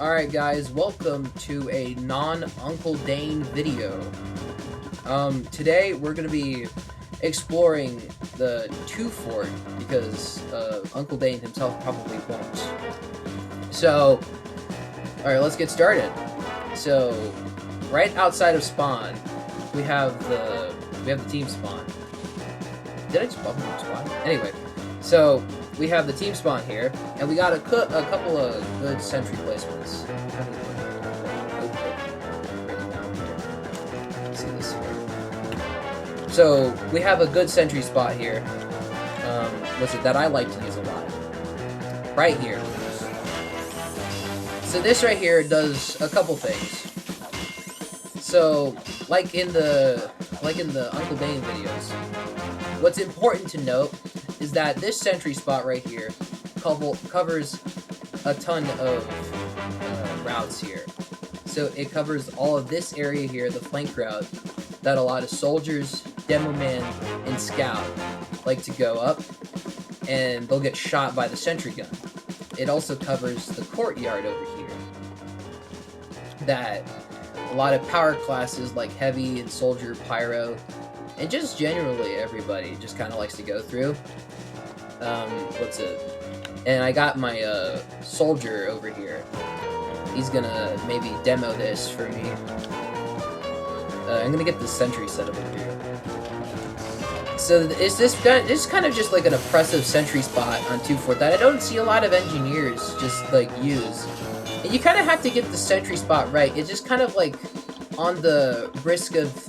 Alright guys, welcome to a non-Uncle Dane video. Today we're going to be exploring the 2 fort because Uncle Dane himself probably won't. So, alright, let's get started. So, right outside of spawn, we have the team spawn. Did I just bump into spawn? Anyway, so we have the team spawn here, and we got a couple of good sentry placements. Let's see this here. So we have a good sentry spot here. What's it that I like to use a lot? Right here. So this right here does a couple things. So like in the Uncle Dane videos, what's important to note is that this sentry spot right here covers a ton of routes here. So it covers all of this area here, the flank route, that a lot of soldiers, demo man, and scout like to go up, and they'll get shot by the sentry gun. It also covers the courtyard over here that a lot of power classes like heavy and soldier, pyro, and just generally everybody just kind of likes to go through. What's it? And I got my soldier over here. He's gonna maybe demo this for me. I'm gonna get the sentry set up over here. So is this kind of just like an oppressive sentry spot on 2 fort that I don't see a lot of engineers just like use. And you kind of have to get the sentry spot right. It's just kind of like on the risk of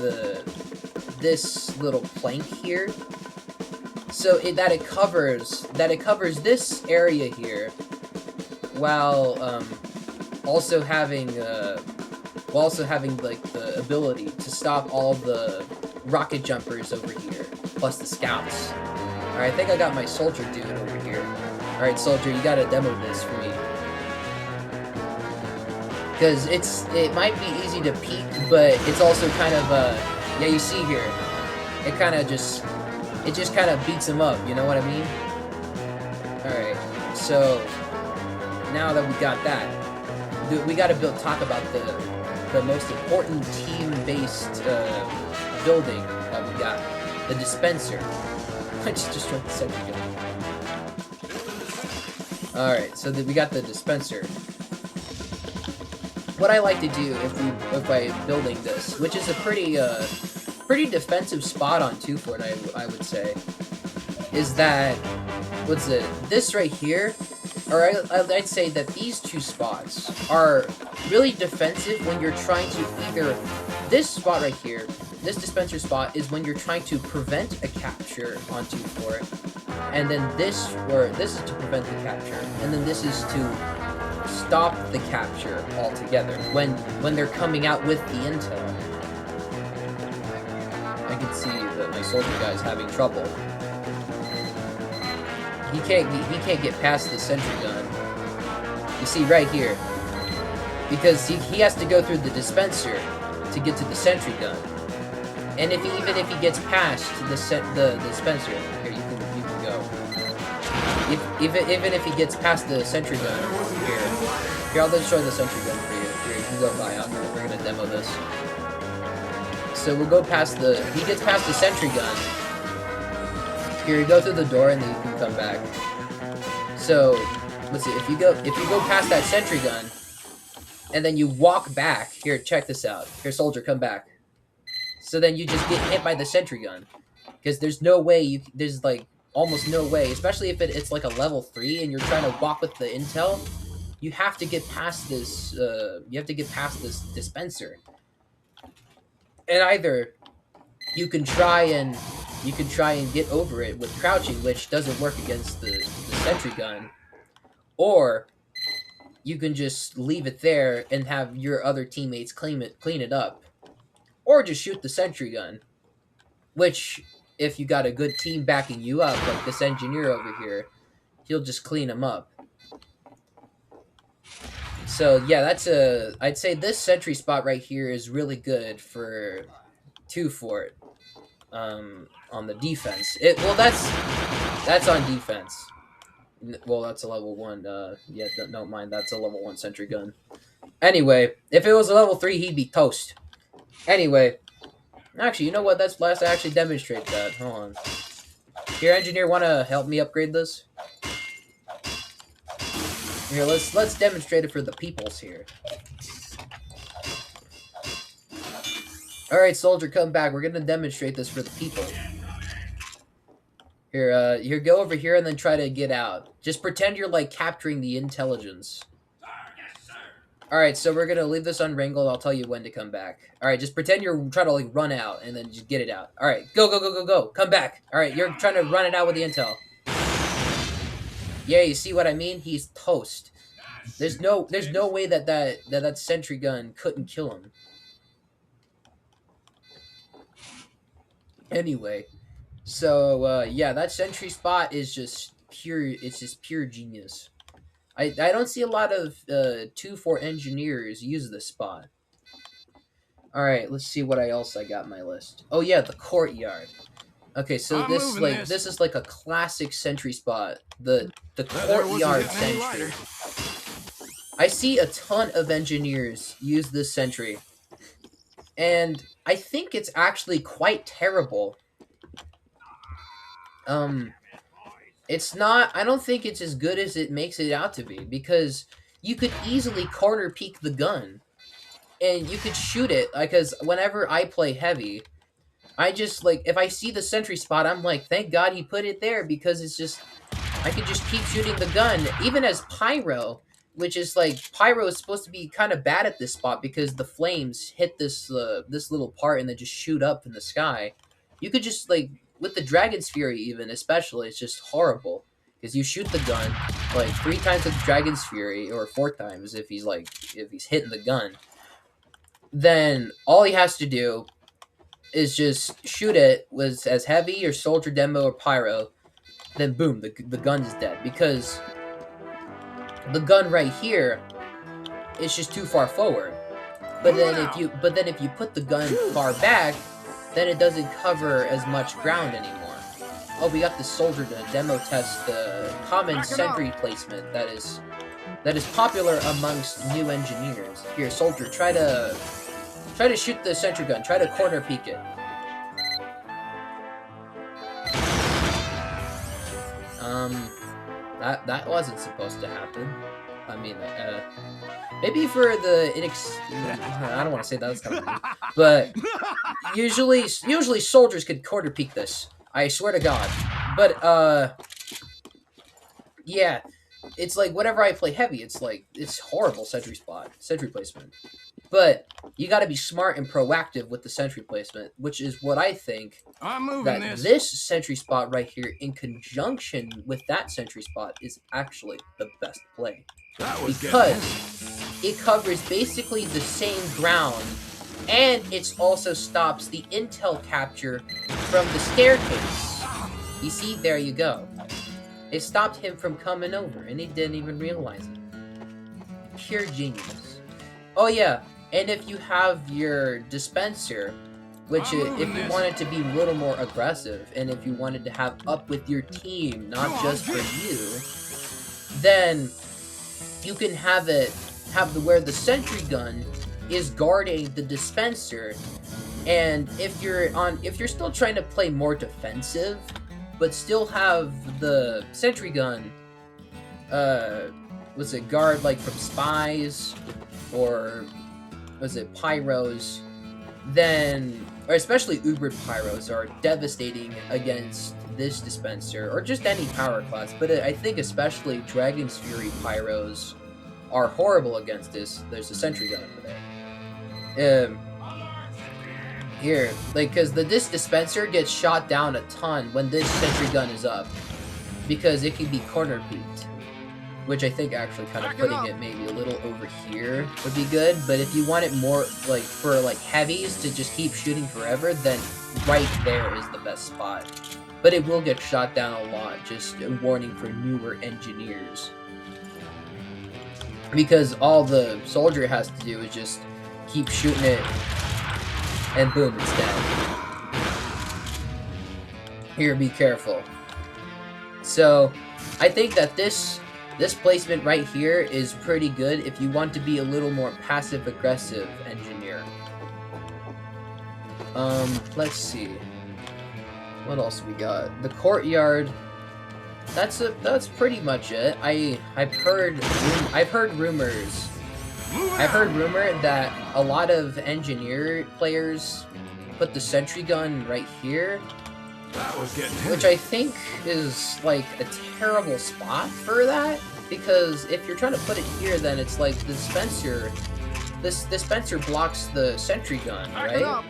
this little plank here. So that it covers this area here, while also having like the ability to stop all the rocket jumpers over here, plus the scouts. All right, I think I got my soldier dude over here. All right, soldier, you gotta demo this for me, because it might be easy to peek, but it's also kind of yeah, you see here, it just kind of beats him up, you know what I mean? Alright, so now that we got that, we gotta talk about the most important team-based building that we got, the dispenser. I just destroyed the sentry gun. Alright, so we got the dispenser. What I like to do if I'm building this, which is a pretty defensive spot on 2 fort, I would say, is that, what's it, this right here, or I'd say that these 2 spots are really defensive when you're trying to either, this spot right here, this dispenser spot is when you're trying to prevent a capture on 2 fort, and then this is to prevent the capture, and then this is to stop the capture altogether when they're coming out with the intel. I can see that my soldier guy's having trouble. He can't get past the sentry gun. You see right here, because he has to go through the dispenser to get to the sentry gun. And even if he gets past the dispenser, here you can go. Even if he gets past the sentry gun, here I'll destroy the sentry gun for you. Here you can go by. We're gonna demo this. So we'll go past he gets past the sentry gun. Here, you go through the door and then you can come back. So, let's see, if you go past that sentry gun, and then you walk back, here, check this out. Here, soldier, come back. So then you just get hit by the sentry gun. Because there's no way, there's like, almost no way, especially if it's like a level 3 and you're trying to walk with the intel, you have to get past this, dispenser. And either you can try and get over it with crouching, which doesn't work against the sentry gun, or you can just leave it there and have your other teammates clean it up, or just shoot the sentry gun, which if you got a good team backing you up, like this engineer over here, he'll just clean them up. So yeah, I'd say this sentry spot right here is really good for 2 fort. On the defense, that's on defense. Well, that's a level 1. Yeah, don't mind. That's a level 1 sentry gun. Anyway, if it was a level 3, he'd be toast. Anyway, actually, you know what? Let's actually demonstrate that. Hold on. Here, engineer, want to help me upgrade this? Here, let's demonstrate it for the peoples here. All right, soldier, come back. We're gonna demonstrate this for the people. Here, go over here and then try to get out. Just pretend you're like capturing the intelligence. All right, so we're gonna leave this unwrangled. I'll tell you when to come back. All right, just pretend you're trying to like run out and then just get it out. All right, go. Come back. All right, you're trying to run it out with the intel. Yeah, you see what I mean? He's toast. There's no way that sentry gun couldn't kill him. Anyway, so yeah, that sentry spot is just pure. It's just pure genius. I don't see a lot of 2-4 engineers use this spot. All right, let's see what else I got on my list. Oh yeah, the courtyard. Okay, so this is like a classic sentry spot. The courtyard sentry. I see a ton of engineers use this sentry, and I think it's actually quite terrible. It's not. I don't think it's as good as it makes it out to be, because you could easily corner peek the gun, and you could shoot it. Because whenever I play heavy, I just like if I see the sentry spot, I'm like, thank God he put it there, because it's just I could just keep shooting the gun, even as pyro, which is like pyro is supposed to be kind of bad at this spot because the flames hit this this little part and then just shoot up in the sky. You could just like with the Dragon's Fury, even especially, it's just horrible because you shoot the gun like 3 times with Dragon's Fury, or 4 times if he's hitting the gun. Then all he has to do is just shoot it with as heavy or soldier demo or pyro. Then boom, the gun is dead, because the gun right here is just too far forward. But then if you put the gun far back, then it doesn't cover as much ground anymore. Oh, we got the soldier to demo test the common sentry placement that is popular amongst new engineers. Here, soldier, try to shoot the sentry gun. Try to corner peek it. That wasn't supposed to happen. I mean, maybe for the I don't want to say that. That's kind of rude. But usually soldiers could corner peek this. I swear to God. But yeah, it's like whenever I play heavy, it's horrible sentry placement. But you got to be smart and proactive with the sentry placement, which is what I think this sentry spot right here, in conjunction with that sentry spot, is actually the best play. Because it covers basically the same ground, and it also stops the intel capture from the staircase. You see, there you go. It stopped him from coming over, and he didn't even realize it. Pure genius. Oh yeah. And if you have your dispenser, which if you wanted to be a little more aggressive, and if you wanted to have up with your team, not just for you, then you can have where the sentry gun is guarding the dispenser. And if you're still trying to play more defensive, but still have the sentry gun, guard like from spies, or was it pyros, then, or especially Ubered pyros are devastating against this dispenser, or just any power class, but I think especially Dragon's Fury pyros are horrible against this. There's a sentry gun over there. Here, like, because this dispenser gets shot down a ton when this sentry gun is up, because it can be corner peeked. Which I think actually kind of putting it maybe a little over here would be good. But if you want it more like for like heavies to just keep shooting forever, then right there is the best spot. But it will get shot down a lot, just a warning for newer engineers. Because all the soldier has to do is just keep shooting it, and boom, it's dead. Here, be careful. So I think that this placement right here is pretty good if you want to be a little more passive aggressive engineer. Let's see. What else we got? The courtyard. That's pretty much it. I've heard rumors. I've heard rumor that a lot of engineer players put the sentry gun right here, which I think is like a terrible spot for that, because if you're trying to put it here, then it's like the dispenser. This dispenser blocks the sentry gun, right?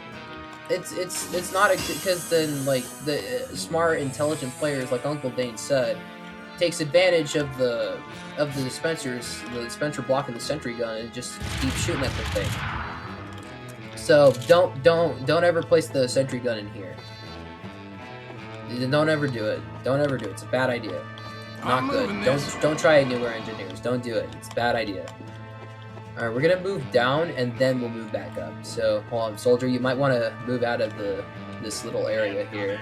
It's not because then like the smart, intelligent players, like Uncle Dane said, takes advantage of the dispenser blocking the sentry gun and just keeps shooting at the thing. So don't ever place the sentry gun in here. Don't ever do it. Don't ever do it. It's a bad idea. Not good. Don't try it anywhere, engineers. Don't do it. It's a bad idea. All right, we're gonna move down and then we'll move back up. So hold on, soldier. You might want to move out of this little area here.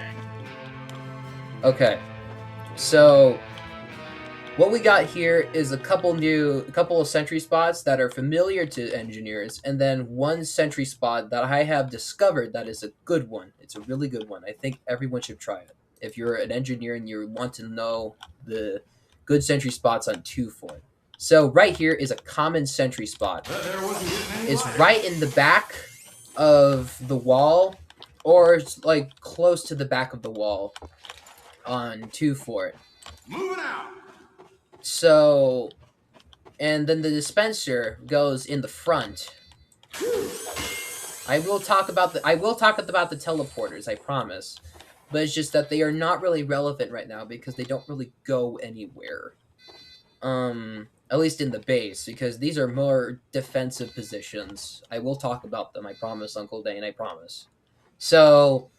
Okay. So what we got here is a couple of sentry spots that are familiar to engineers, and then one sentry spot that I have discovered that is a good one. It's a really good one. I think everyone should try it. If you're an engineer and you want to know the good sentry spots on 2 Fort. So right here is a common sentry spot. It's right in the back of the wall, or it's like close to the back of the wall on 2 Fort. Moving out. So, and then the dispenser goes in the front. I will talk about the teleporters, I promise. But it's just that they are not really relevant right now because they don't really go anywhere. At least in the base, because these are more defensive positions. I will talk about them, I promise, Uncle Dane, I promise. So,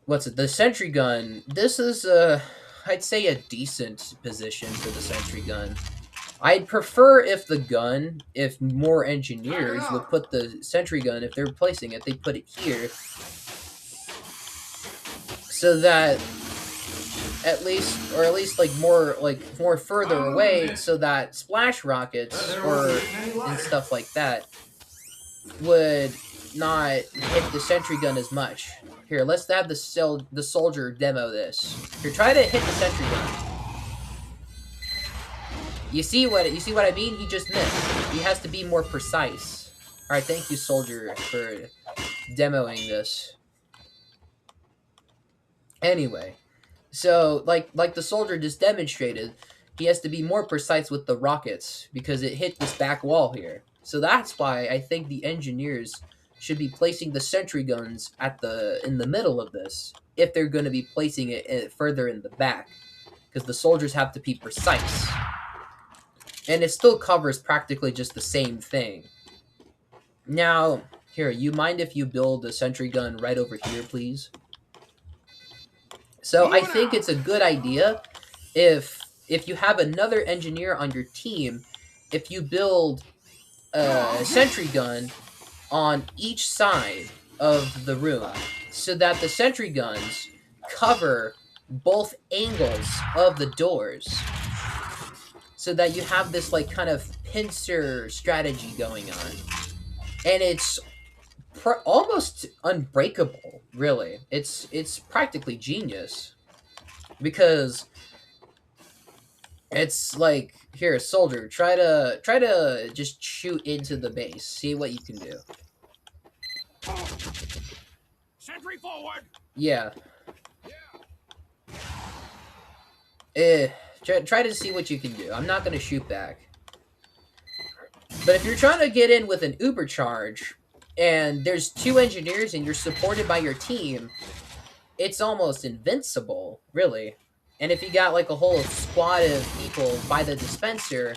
what's it? The sentry gun. This is I'd say a decent position for the sentry gun. I'd prefer if more engineers would put the sentry gun, if they're replacing it, they put it here. So that at least like more further away, so that splash rockets and stuff like that would not hit the sentry gun as much. Here, let's have the soldier demo this. Here, try to hit the sentry gun. You see what I mean? He just missed. He has to be more precise. All right, thank you, soldier, for demoing this. Anyway, so like the soldier just demonstrated, he has to be more precise with the rockets because it hit this back wall here. So that's why I think the engineers should be placing the sentry guns in the middle of this if they're going to be placing it further in the back, because the soldiers have to be precise. And it still covers practically just the same thing. Now, here, you mind if you build a sentry gun right over here, please? So I think it's a good idea if you have another engineer on your team, if you build a sentry gun on each side of the room, so that the sentry guns cover both angles of the doors, so that you have this like kind of pincer strategy going on, and it's almost unbreakable. Really, it's practically genius, because it's like, here, soldier, try to just shoot into the base, see what you can do. Sentry forward. Yeah. Try to see what you can do. I'm not gonna shoot back. But if you're trying to get in with an uber charge, and there's 2 engineers and you're supported by your team, it's almost invincible, really. And if you got like a whole squad of people by the dispenser,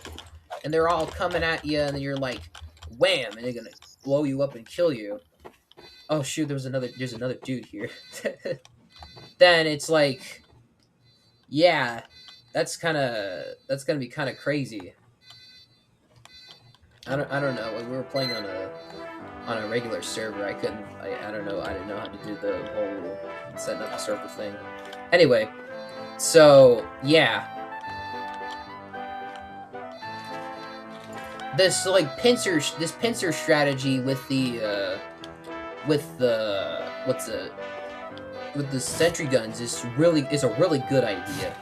and they're all coming at you, and then you're like, wham, and they're gonna blow you up and kill you. Oh shoot, there's another dude here. Then it's like, yeah, that's gonna be kind of crazy. I don't know. When we were playing on a regular server, I don't know. I didn't know how to do the whole setting up the server thing. Anyway, so yeah, this pincer strategy with the with the sentry guns is a really good idea,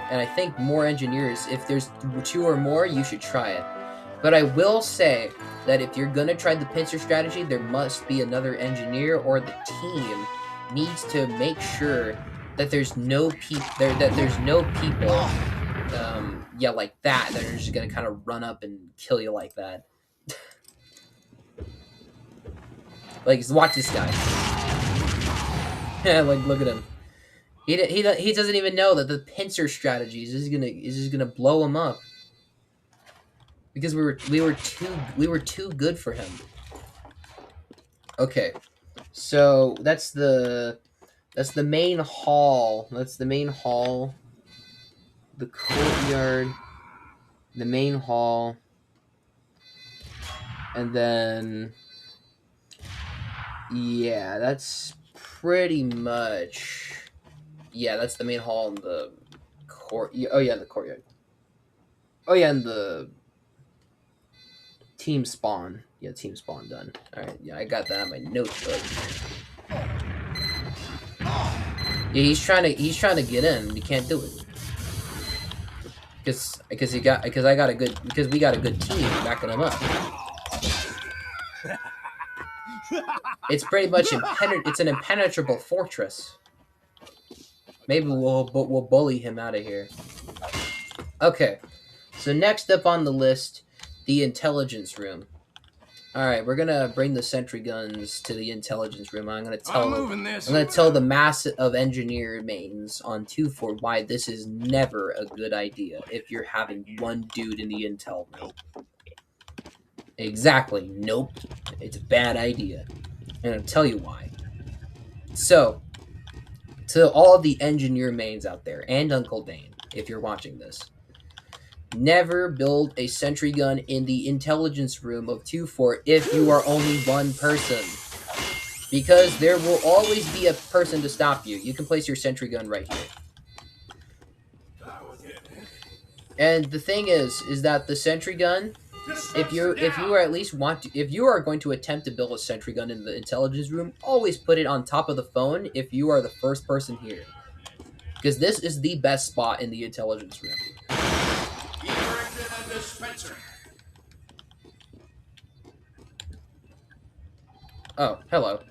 and I think more engineers, if there's two or more, you should try it. But I will say that if you're gonna try the pincer strategy, there must be another engineer, or the team needs to make sure that there's no people, yeah, like that are just gonna kind of run up and kill you like that. Like, watch this guy. Yeah, like, look at him. He doesn't even know that the pincer strategies is just gonna blow him up, because we were too good for him. Okay, so that's the main hall. That's the main hall. The courtyard, the main hall, and then yeah, that's pretty much, yeah, that's the main hall and the court. Oh yeah, the courtyard. Oh yeah, and the team spawn. Yeah, team spawn done. All right, yeah, I got that on my notebook. Yeah, he's trying to get in. He can't do it because we got a good team backing him up. It's pretty much it's an impenetrable fortress. Maybe we'll bully him out of here. Okay, so next up on the list, the intelligence room. All right, we're gonna bring the sentry guns to the intelligence room. I'm gonna tell the mass of engineer mains on 2-4 why this is never a good idea if you're having one dude in the intel room. Exactly. Nope. It's a bad idea. And I'll tell you why. So, to all of the engineer mains out there, and Uncle Dane, if you're watching this, never build a sentry gun in the intelligence room of 2-4 if you are only one person. Because there will always be a person to stop you. You can place your sentry gun right here. And the thing is that the sentry gun, if you are going to attempt to build a sentry gun in the intelligence room, always put it on top of the phone if you are the first person here. Because this is the best spot in the intelligence room. Oh, hello.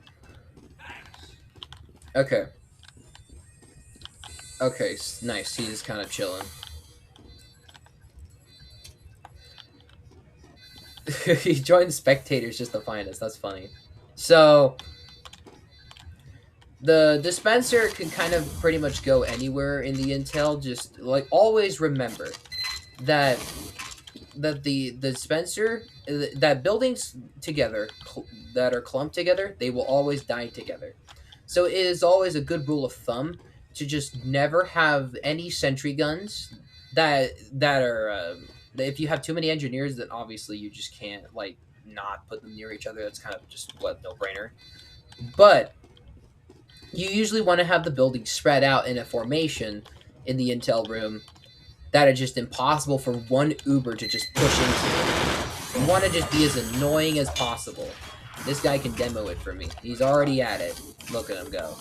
Okay. Okay, nice. He's kind of chilling. He joined spectators just to find us. That's funny. So, the dispenser can kind of pretty much go anywhere in the intel. Just, like, always remember that the dispenser, that buildings together, that are clumped together, they will always die together. So it is always a good rule of thumb to just never have any sentry guns that are if you have too many engineers, then obviously you just can't, like, not put them near each other. That's kind of just what, no brainer. But you usually want to have the building spread out in a formation in the intel room that are just impossible for one Uber to just push into. You want to just be as annoying as possible. This guy can demo it for me. He's already at it. Look at him go.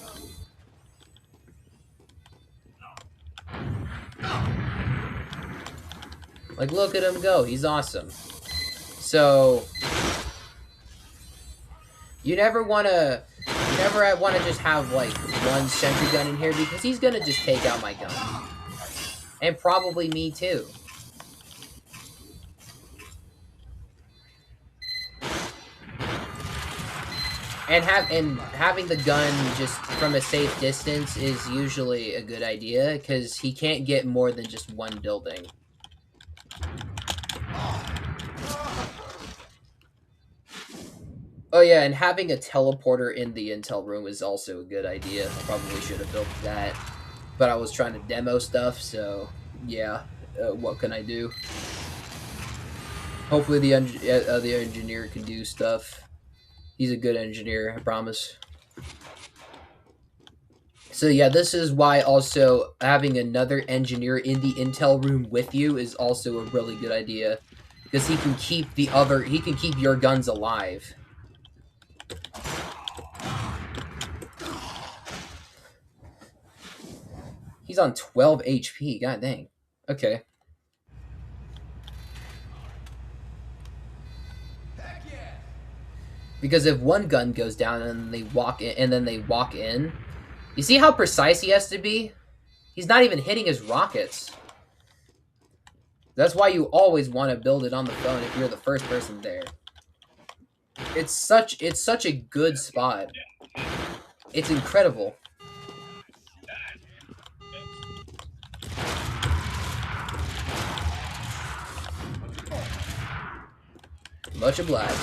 Like, look at him go. He's awesome. So, you never want to just have, like, one sentry gun in here, because he's going to just take out my gun. And probably me too. And having the gun just from a safe distance is usually a good idea, because he can't get more than just one building. Oh yeah, and having a teleporter in the intel room is also a good idea. I probably should have built that, but I was trying to demo stuff, so yeah, what can I do? Hopefully the engineer can do stuff. He's a good engineer, I promise. So yeah, this is why also having another engineer in the intel room with you is also a really good idea, because he can keep your guns alive. He's on 12 HP. God dang. Okay. Heck yeah. Because if one gun goes down and then they walk in, you see how precise he has to be? He's not even hitting his rockets. That's why you always want to build it on the phone if you're the first person there. It's such a good spot. It's incredible. Much obliged.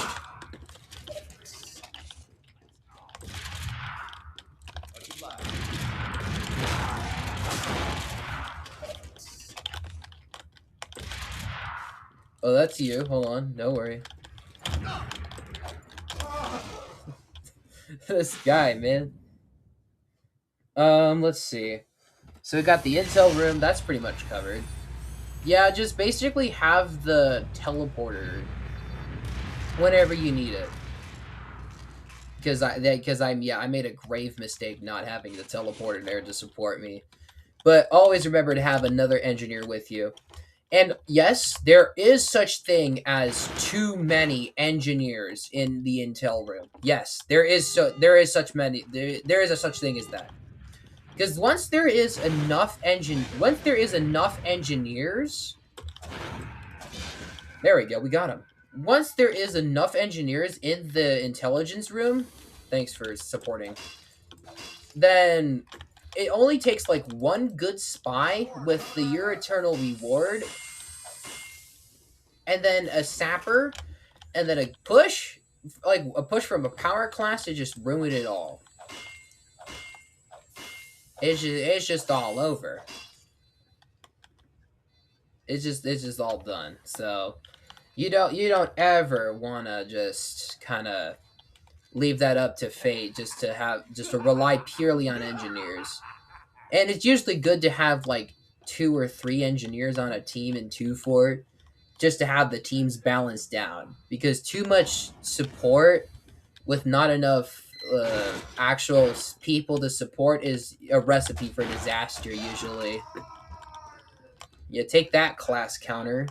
Oh, that's you. Hold on. No worry. This guy, man. Let's see. So we got the intel room. That's pretty much covered. Yeah, just basically have the teleporter whenever you need it. Because I made a grave mistake not having the teleporter there to support me. But always remember to have another engineer with you. And yes, there is such thing as too many engineers in the intel room. Yes, there is such a such thing as that. Because once there is enough engineers, there we go, we got him. Once there is enough engineers in the intelligence room, thanks for supporting, then it only takes like one good spy with the Your Eternal Reward, and then a sapper, and then a push from a power class to just ruin it all. It's just all over. It's just all done. So you don't ever wanna just kind of leave that up to fate just to rely purely on engineers. And it's usually good to have like 2 or 3 engineers on a team in 2-Fort, just to have the teams balanced down, because too much support with not enough actual people to support is a recipe for disaster usually. Yeah, take that, class counter.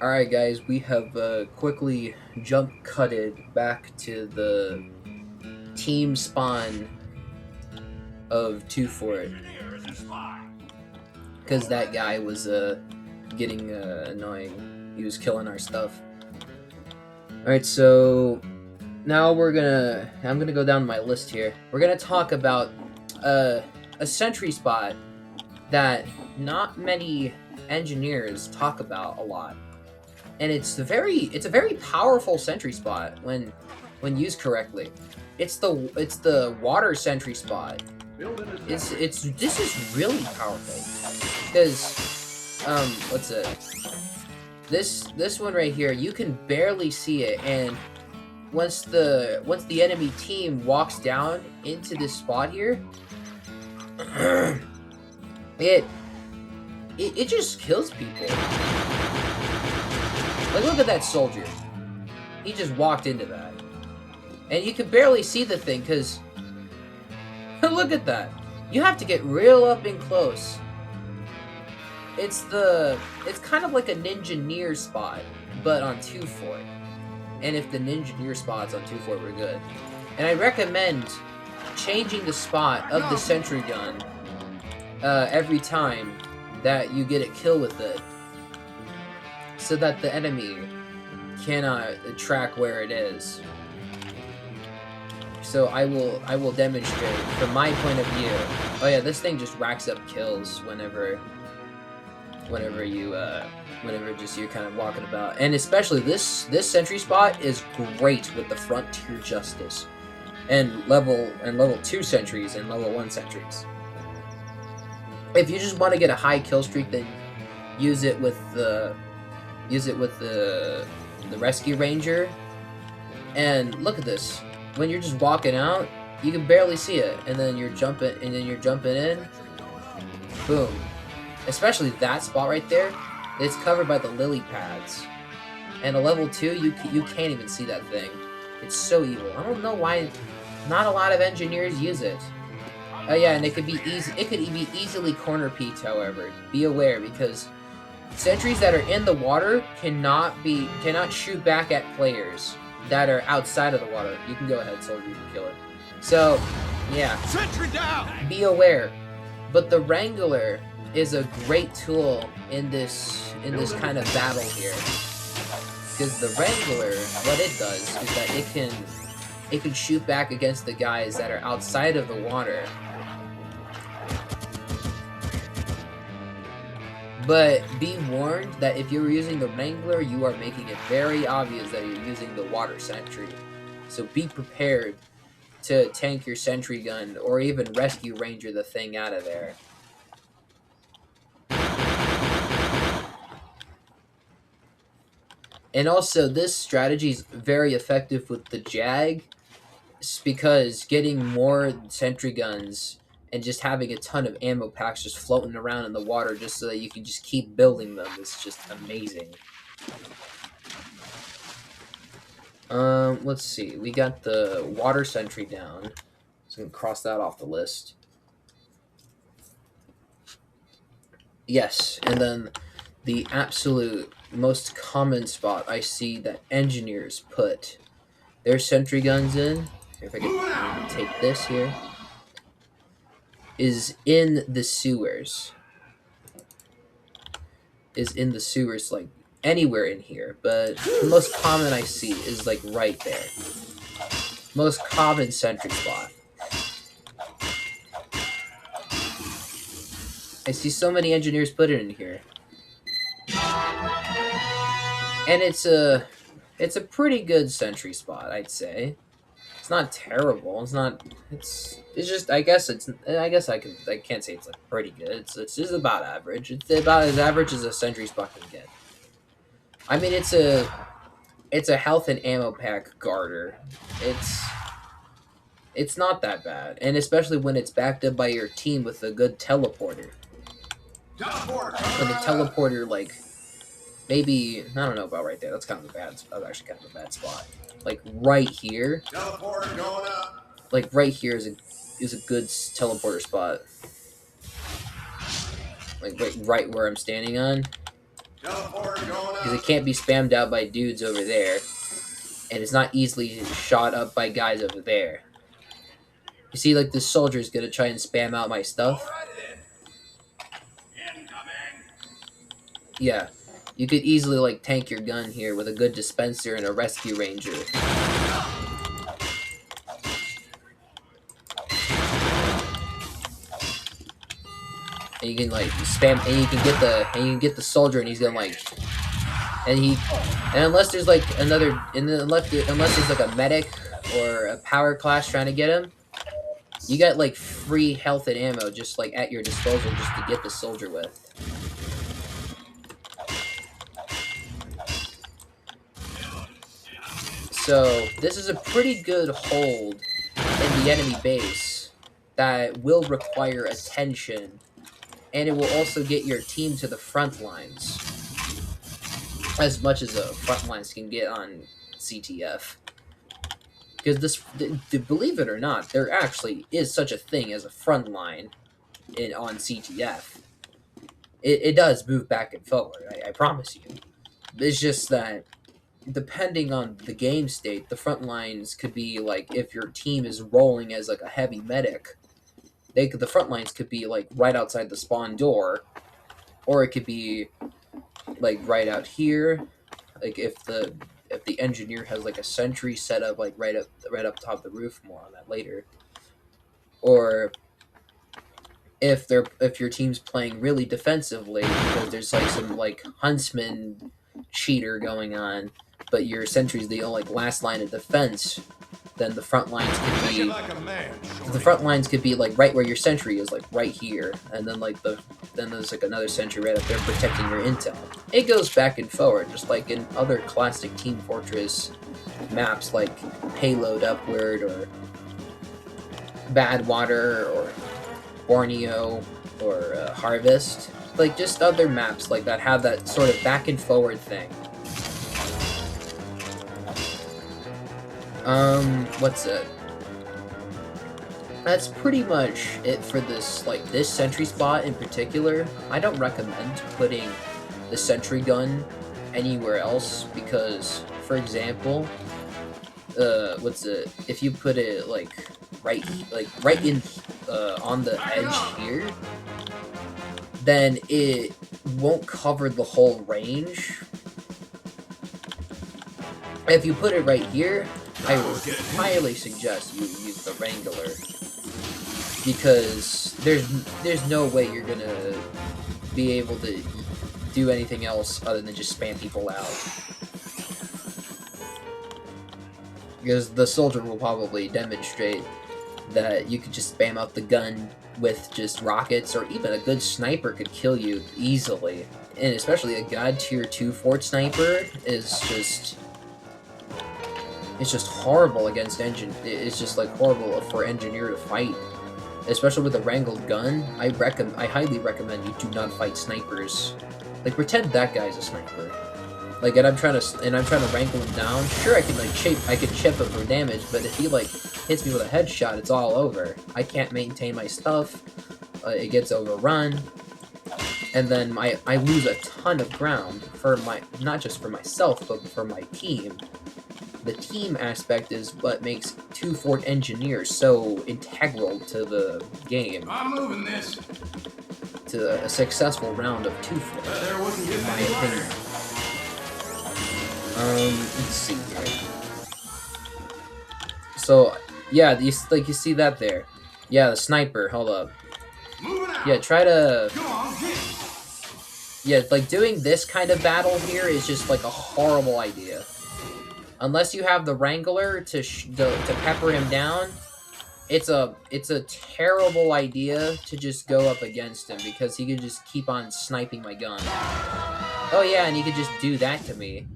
Alright guys, we have quickly jump cutted back to the team spawn of 2-Fort, because that guy was getting annoying. He was killing our stuff. Alright, so now I'm gonna go down my list here. We're gonna talk about a sentry spot that not many engineers talk about a lot. And it's a very powerful sentry spot when used correctly. It's the water sentry spot. This is really powerful, because what's it? This one right here, you can barely see it, and once the enemy team walks down into this spot here, it just kills people. Like, look at that soldier. He just walked into that. And you can barely see the thing, because look at that. You have to get real up and close. It's kind of like a ninja-near spot, but on 2-Fort. And if the ninja-near spots on 2-Fort were good. And I recommend changing the spot of the sentry gun every time that you get a kill with it, so that the enemy cannot track where it is. So I will demonstrate from my point of view. Oh yeah, this thing just racks up kills whenever you're kind of walking about. And especially this sentry spot is great with the Frontier Justice and level 2 sentries and level 1 sentries. If you just want to get a high kill streak, then use it with the Rescue Ranger. And look at this. When you're just walking out, You can barely see it, and then you're jumping in. Boom. Especially that spot right there, it's covered by the lily pads. And a level 2, you can't even see that thing. It's so evil. I don't know why not a lot of engineers use it. Oh yeah, and it could be easily corner peeked, however. Be aware, because sentries that are in the water cannot shoot back at players that are outside of the water. You can go ahead, soldier, you can kill it. So, yeah. Sentry down! Be aware. But the Wrangler is a great tool in this kind of battle here. Because the Wrangler, what it does is that it can shoot back against the guys that are outside of the water. But be warned that if you're using the Wrangler, you are making it very obvious that you're using the water sentry. So be prepared to tank your sentry gun or even rescue ranger the thing out of there. And also, this strategy is very effective with the Jag, because getting more sentry guns and just having a ton of ammo packs just floating around in the water just so that you can just keep building them is just amazing. Let's see. We got the water sentry down. So I'm gonna cross that off the list. Yes, and then the absolute most common spot I see that engineers put their sentry guns in, if I can take this here, is in the sewers. Like anywhere in here, but the most common I see is like right there. Most common sentry spot. I see so many engineers put it in here. And it's a pretty good sentry spot, I'd say. It's not terrible. It's just I guess I can't say it's like pretty good. It's just about average. It's about as average as a sentry spot can get. I mean, it's a health and ammo pack garter. It's not that bad, and especially when it's backed up by your team with a good teleporter. When the teleporter, like, maybe, I don't know about right there. That's actually kind of a bad spot. Like right here. Teleporter going up. Like right here is a good teleporter spot. Like right where I'm standing on. Teleporter going up. Because it can't be spammed out by dudes over there. And it's not easily shot up by guys over there. You see, like, this soldier's gonna try and spam out my stuff. Yeah. You could easily, like, tank your gun here with a good dispenser and a rescue ranger. And you can, like, spam, and you can get the soldier, and he's gonna, like, and unless there's like unless there's like a medic or a power class trying to get him, you got like free health and ammo just like at your disposal just to get the soldier with. So this is a pretty good hold in the enemy base that will require attention, and it will also get your team to the front lines. As much as the front lines can get on CTF. Because believe it or not, there actually is such a thing as a front line on CTF. It does move back and forward, I promise you. It's just that, depending on the game state, the front lines could be like, if your team is rolling as like a heavy medic, the front lines could be like right outside the spawn door, or it could be like right out here, like if the engineer has like a sentry set up like right up top of the roof. More on that later. Or if your team's playing really defensively because there's like some like huntsman cheater going on, but your sentry's the only like last line of defense, then the front lines could be like right where your sentry is, like right here, and then like then there's like another sentry right up there protecting your intel. It goes back and forward, just like in other classic Team Fortress maps like Payload Upward or Bad Water or Borneo or Harvest. Like, just other maps like that have that sort of back and forward thing. What's it? That's pretty much it for this, like, this sentry spot in particular. I don't recommend putting the sentry gun anywhere else because, for example, if you put it, like, right in, on the edge here, then it won't cover the whole range. If you put it right here, I would highly suggest you use the Wrangler, because there's no way you're gonna be able to do anything else other than just spam people out. Because the soldier will probably demonstrate that you could just spam out the gun with just rockets, or even a good sniper could kill you easily. And especially a god tier 2 fort sniper is just... it's just horrible against it's just like horrible for engineer to fight. Especially with a wrangled gun, I highly recommend you do not fight snipers. Like, pretend that guy's a sniper. Like, and I'm trying to wrangle him down. Sure, I can chip him for damage, but if he like hits me with a headshot, it's all over. I can't maintain my stuff. It gets overrun, and then I lose a ton of ground for not just for myself, but for my team. The team aspect is what makes 2 fort engineers so integral to the game. I'm moving this. To a successful round of 2 fort, in my opinion. Let's see here. So, yeah, you see that there. Yeah, the sniper, hold up. Yeah, try to... yeah, like, doing this kind of battle here is just, like, a horrible idea. Unless you have the Wrangler to pepper him down, it's a terrible idea to just go up against him, because he could just keep on sniping my gun. Oh yeah, and he could just do that to me.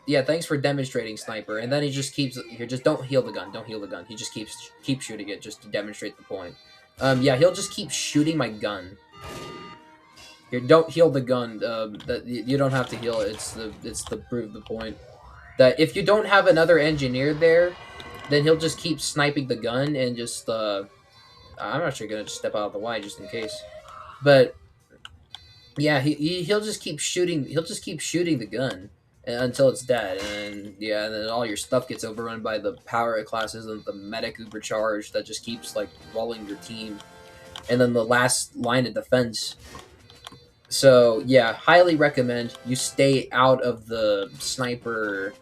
Yeah, thanks for demonstrating, sniper. And then he just keeps here. Just don't heal the gun. Don't heal the gun. He just keeps shooting it just to demonstrate the point. Yeah, he'll just keep shooting my gun. Here, don't heal the gun. That you don't have to heal it. It's to prove the point that if you don't have another engineer there, then he'll just keep sniping the gun and just. I'm actually gonna just step out of the way just in case, but yeah, he'll just keep shooting. He'll just keep shooting the gun until it's dead, and yeah, and then all your stuff gets overrun by the power classes and the medic ubercharge that just keeps like rolling your team, and then the last line of defense. So yeah, highly recommend you stay out of the sniper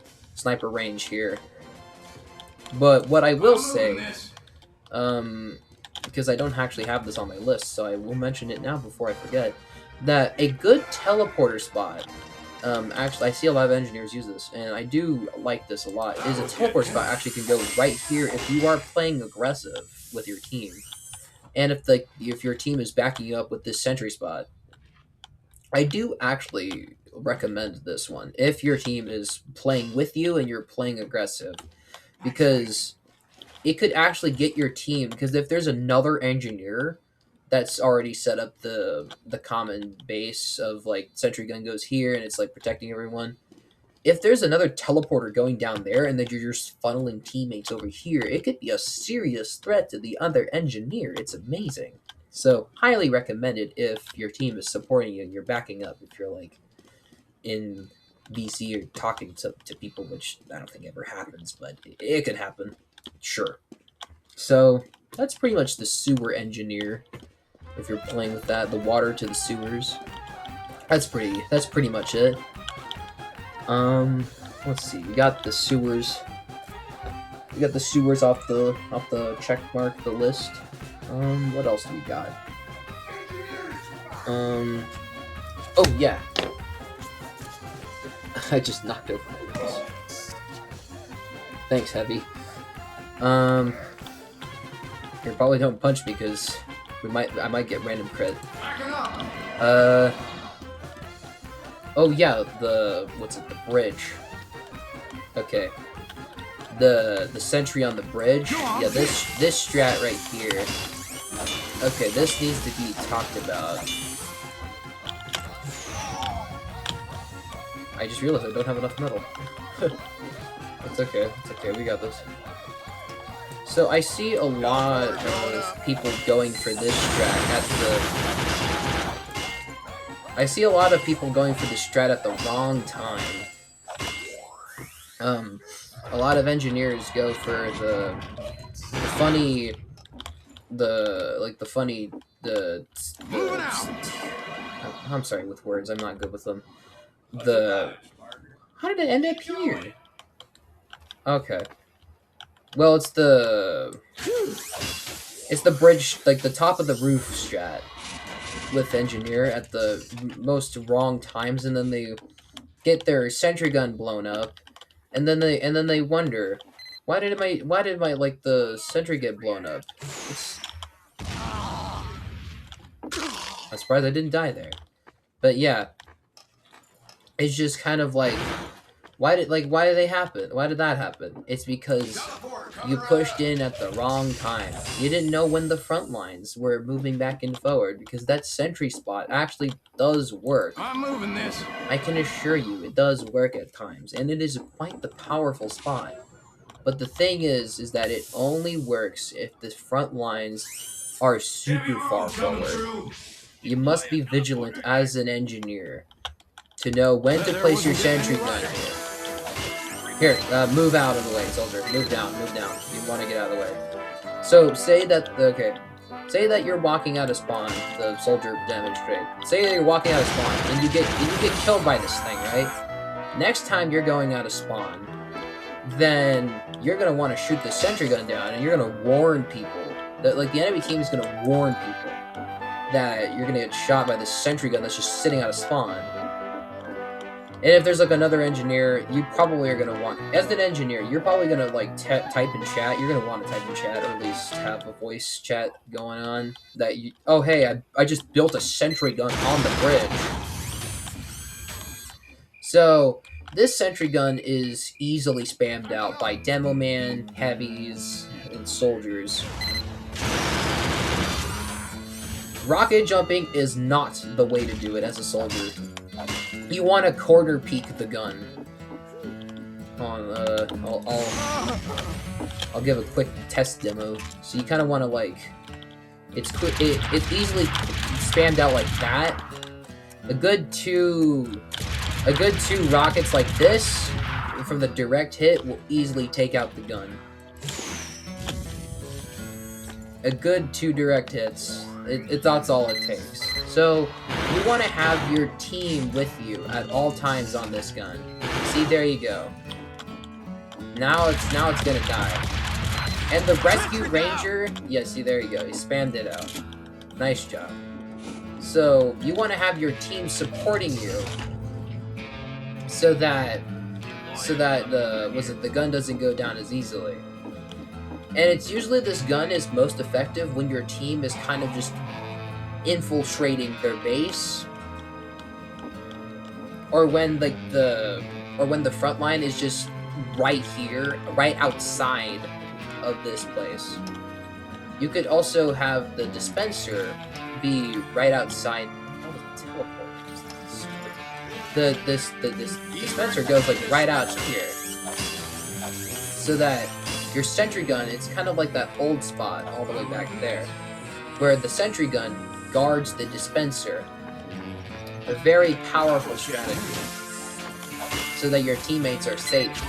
range here. But what I will say, because I don't actually have this on my list, so I will mention it now before I forget, that a good teleporter spot, actually I see a lot of engineers use this, and I do like this a lot, is a teleport spot actually can go right here if you are playing aggressive with your team. And if your team is backing you up with this sentry spot, I do actually recommend this one if your team is playing with you and you're playing aggressive, because it could actually get your team, because if there's another engineer that's already set up the common base of like sentry gun goes here and it's like protecting everyone, if there's another teleporter going down there and then you're just funneling teammates over here, it could be a serious threat to the other engineer. It's amazing. So, highly recommended if your team is supporting you and you're backing up. If you're, like, in VC or talking to people, which I don't think ever happens, but it could happen. Sure. So, that's pretty much the sewer engineer, if you're playing with that. The water to the sewers. That's pretty much it. Let's see. We got the sewers. We got the sewers off the check mark, the list. What else do we got? Oh yeah. I just knocked over my rings. Thanks, Heavy. Here, probably don't punch me because I might get random crit. Oh yeah, the bridge. Okay. the sentry on the bridge. Yeah, this strat right here. Okay, this needs to be talked about. I just realized I don't have enough metal. It's okay. It's okay. We got this. So I see a lot of people going for this strat at the... I see a lot of people going for this strat at the wrong time. A lot of engineers go for the funny... I'm sorry with words, I'm not good with them. How did it end up here? Okay. Well, it's the bridge, like the top of the roof strat with engineer at the most wrong times, and then they get their sentry gun blown up, and then they wonder, why did my like the sentry get blown up? I'm surprised I didn't die there. But yeah, it's just kind of like, why did they happen? Why did that happen? It's because you pushed in at the wrong time. You didn't know when the front lines were moving back and forward, because that sentry spot actually does work. I'm moving this. I can assure you, it does work at times, and it is quite the powerful spot. But the thing is that it only works if the front lines are super far forward. You must be vigilant as an engineer to know when to place your sentry gun here. Here, move out of the way, soldier. Move down, move down. You want to get out of the way. So, say that you're walking out of spawn, the soldier demonstrate. Say that you're walking out of spawn, and you get killed by this thing, right? Next time you're going out of spawn, then you're gonna want to shoot the sentry gun down, and you're gonna warn people that, like, the enemy team is gonna warn people that you're gonna get shot by this sentry gun that's just sitting out of spawn. And if there's like another engineer, you probably are gonna want, as an engineer, you're probably gonna like type in chat. You're gonna want to type in chat, or at least have a voice chat going on that you. Oh hey, I just built a sentry gun on the bridge. So this sentry gun is easily spammed out by demo man, heavies, and soldiers. Rocket jumping is not the way to do it as a soldier. You want to quarter peek the gun. I'll give a quick test demo. So you kind of want to like, it's easily spammed out like that. A good two rockets like this from the direct hit will easily take out the gun. A good 2 direct hits. That's all it takes. So you want to have your team with you at all times on this gun. See, there you go. Now it's gonna die. And the rescue ranger, yeah, see, there you go. He spammed it out. Nice job. So you want to have your team supporting you, so that the gun doesn't go down as easily. And it's usually this gun is most effective when your team is kind of just infiltrating their base, or when the front line is just right here, right outside of this place. You could also have the dispenser be right outside. The dispenser goes like right out here, so that your sentry gun, it's kind of like that old spot all the way back there, where the sentry gun guards the dispenser. A very powerful strategy, so that your teammates are safe.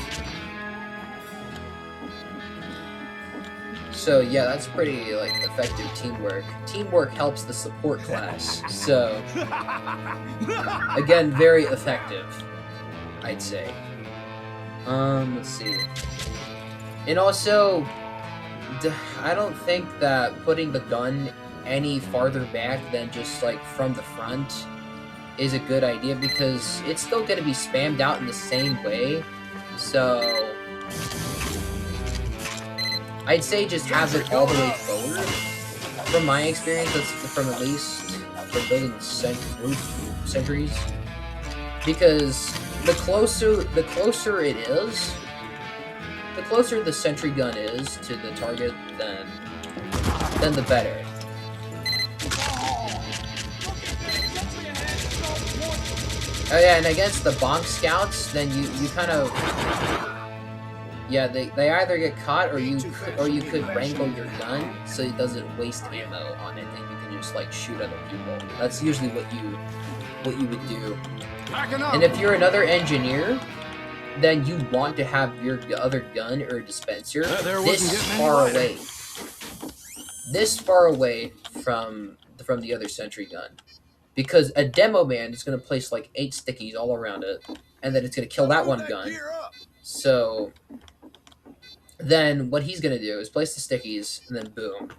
So yeah, that's pretty like effective teamwork. Teamwork helps the support class. So again, very effective, I'd say. Let's see. And also, I don't think that putting the gun any farther back than just like from the front is a good idea, because it's still going to be spammed out in the same way. So I'd say just have it all the way forward. From my experience, that's from at least from building sentries, because the closer it is, the closer the sentry gun is to the target, then the better. Oh yeah, and against the bonk scouts, then you kind of, yeah, they either get caught or you could wrangle your gun so it doesn't waste ammo on it, and you can just like shoot other people. That's usually what you would do. And if you're another engineer, then you want to have your other gun or dispenser this far away from the other sentry gun, because a demo man is going to place like 8 stickies all around it, and then it's going to kill that one gun. So then what he's going to do is place the stickies, and then boom.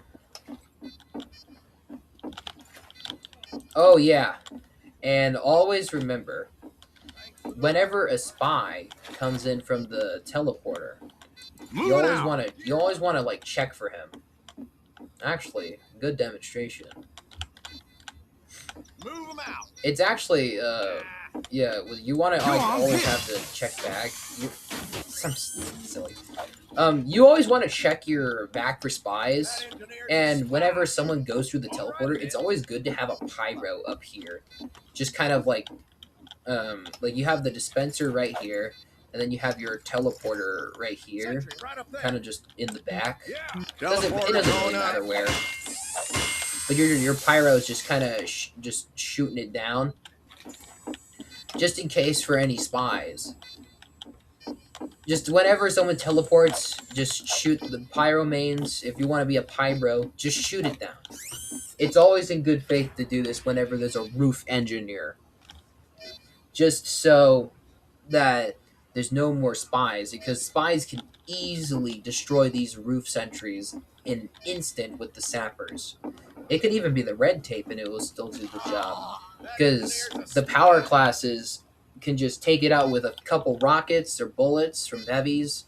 Oh yeah, and always remember, whenever a spy comes in from the teleporter, you always want to like check for him. Actually, good demonstration. Move him out. It's actually yeah, you want to like always have to check back. Some silly. You always want to check your back for spies, and whenever someone goes through the teleporter, it's always good to have a pyro up here, just kind of like you have the dispenser right here, and then you have your teleporter right here, kind of just in the back. It doesn't really matter where, but your pyro is just kind of just shooting it down, just in case for any spies. Just whenever someone teleports, just shoot the pyro mains. If you want to be a pyro, just shoot it down. It's always in good faith to do this whenever there's a roof engineer, just so that there's no more spies, because spies can easily destroy these roof sentries in an instant with the sappers. It could even be the red tape and it will still do the job, because the power classes can just take it out with a couple rockets or bullets from heavies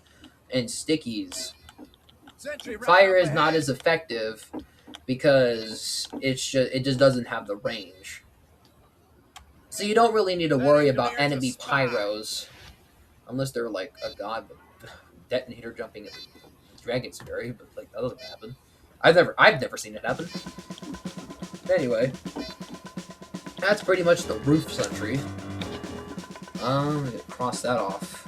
and stickies. Fire is not as effective because it just doesn't have the range. So you don't really need to worry about enemy pyros, unless they're like a god detonator jumping at the Dragon's Berry, but like that doesn't happen. I've never seen it happen. Anyway, that's pretty much the roof sentry. I'm gonna cross that off.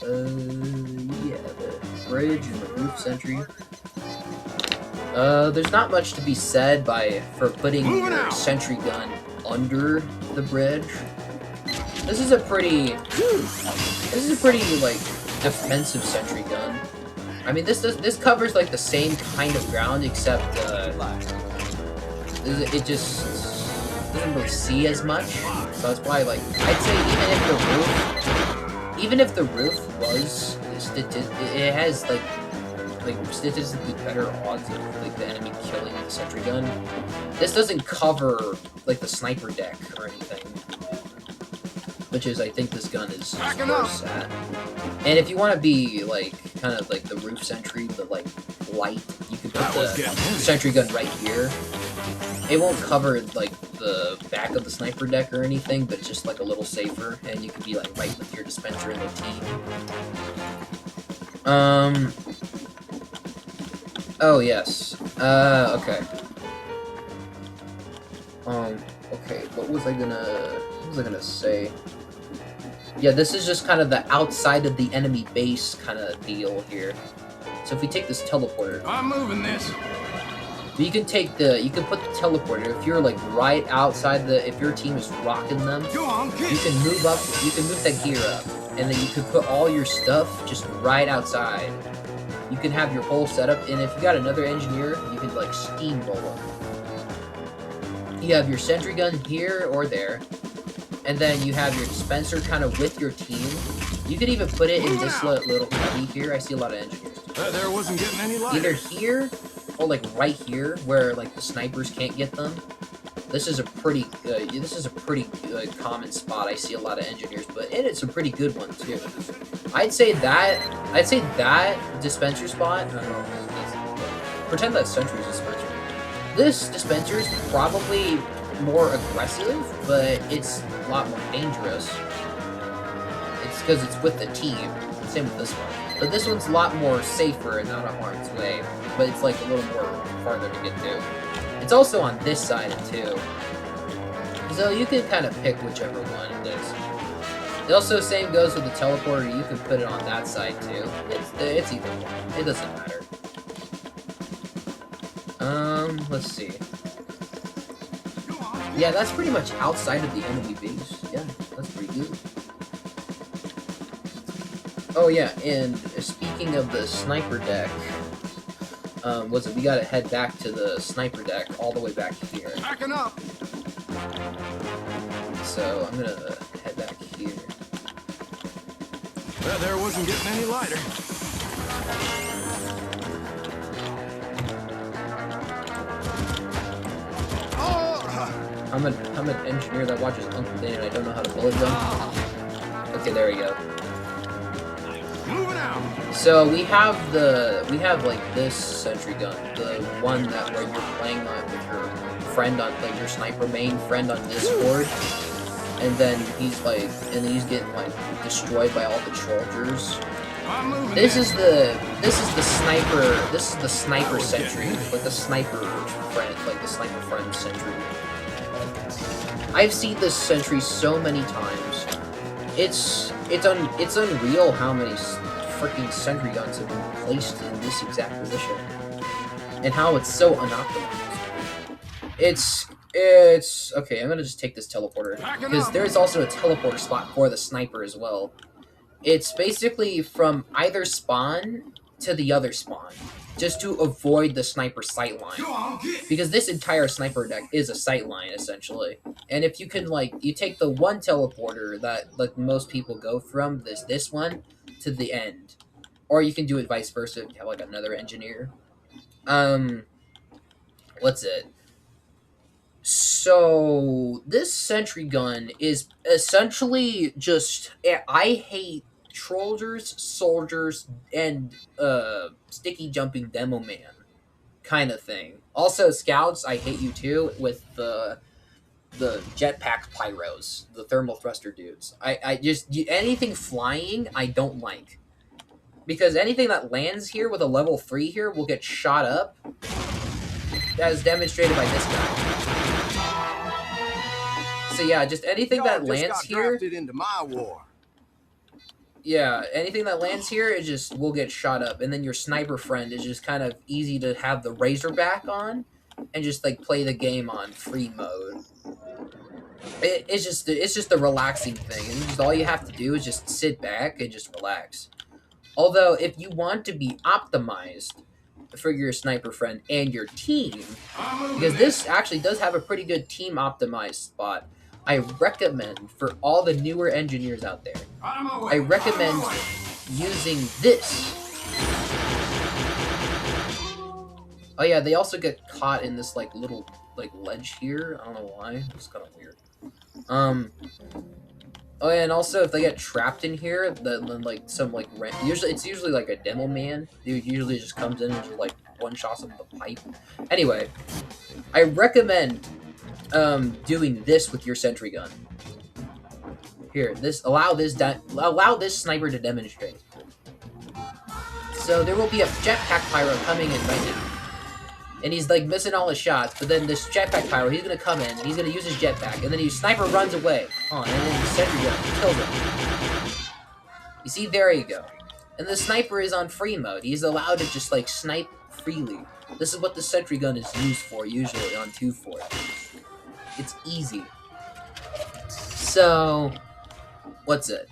Yeah, the bridge and the roof sentry. There's not much to be said for putting your sentry gun under the bridge. This is a pretty like defensive sentry gun. I mean, this covers like the same kind of ground, except it just doesn't really see as much. So that's why, like, I'd say even if the roof was it has like statistically better odds of like the enemy killing the sentry gun. This doesn't cover like the sniper deck or anything, which is I think this gun is worse at. And if you want to be like kind of like the roof sentry but like light, you can put the sentry gun right here. It won't cover like the back of the sniper deck or anything, but just like a little safer, and you can be like right with your dispenser in the team. Oh yes. Okay. Okay. What was I gonna say? Yeah, this is just kind of the outside of the enemy base kind of deal here. So if we take this teleporter, I'm moving this. you can put the teleporter, if you're like right outside if your team is rocking them, you can move that gear up, and then you can put all your stuff just right outside. You can have your whole setup, and if you got another engineer, you can like steamroll them. You have your sentry gun here or there, and then you have your dispenser kind of with your team. You could even put it in this little cubby here. I see a lot of engineers do this. There wasn't getting any light. Either here or like right here where like the snipers can't get them. This is a pretty common spot. I see a lot of engineers, but it's a pretty good one too. I'd say that dispenser spot. I don't know. Pretend that sentry's dispenser. This dispenser is probably more aggressive, but it's a lot more dangerous. It's because it's with the team. Same with this one. But this one's a lot more safer and not on its way, but it's like a little more farther to get to. It's also on this side too, so you can kind of pick whichever one it is. It also same goes with the teleporter. You can put it on that side too. It's either one. It doesn't matter. Let's see. Yeah, that's pretty much outside of the enemy base. Yeah, that's pretty good. Oh yeah, and speaking of the sniper deck, we gotta head back to the sniper deck all the way back here. Backing up. So I'm gonna head back here. Well, there wasn't getting any lighter. I'm an engineer that watches Uncle Dan and I don't know how to bullet jump. Okay, there we go. Moving out. So we have like this sentry gun, the one that where you're playing on with your friend on like your sniper main friend on Discord, and then he's getting like destroyed by all the soldiers. This is the sniper sentry, like the sniper friend sentry. I've seen this sentry so many times. It's unreal how many freaking sentry guns have been placed in this exact position, and how it's so unoptimized. It's okay. I'm gonna just take this teleporter because there's also a teleporter spot for the sniper as well. It's basically from either spawn to the other spawn, just to avoid the sniper sight line. Because this entire sniper deck is a sight line, essentially. And if you can, you take the one teleporter that, most people go from, this one, to the end. Or you can do it vice versa if you have, another engineer. What's it? So, this sentry gun is essentially just... I hate soldiers, and sticky jumping demo man kind of thing. Also, scouts, I hate you too with the jetpack pyros, the thermal thruster dudes. I just anything flying I don't like, because anything that lands here with a level 3 here will get shot up, as demonstrated by this guy. So yeah, just anything that lands here into my war. Yeah, anything that lands here, it just will get shot up, and then your sniper friend is just kind of easy to have the Razorback on, and just play the game on free mode. It's just a relaxing thing, and just all you have to do is just sit back and just relax. Although, if you want to be optimized for your sniper friend and your team, because this actually does have a pretty good team optimized spot, I recommend for all the newer engineers out there, I recommend using this. Oh yeah, they also get caught in this little ledge here. I don't know why. It's kind of weird. Oh yeah, and also if they get trapped in here, then it's usually a demo man. Dude usually just comes in and just one shots them with a pipe. Anyway, I recommend doing this with your sentry gun. Here, allow this sniper to demonstrate. So there will be a jetpack pyro coming in right now, and he's missing all his shots. But then this jetpack pyro, he's gonna come in, and he's gonna use his jetpack, and then his sniper runs away. And then the sentry gun kills him. You see, there you go. And the sniper is on free mode. He's allowed to just snipe freely. This is what the sentry gun is used for usually on 2-4. It's easy. So, what's it?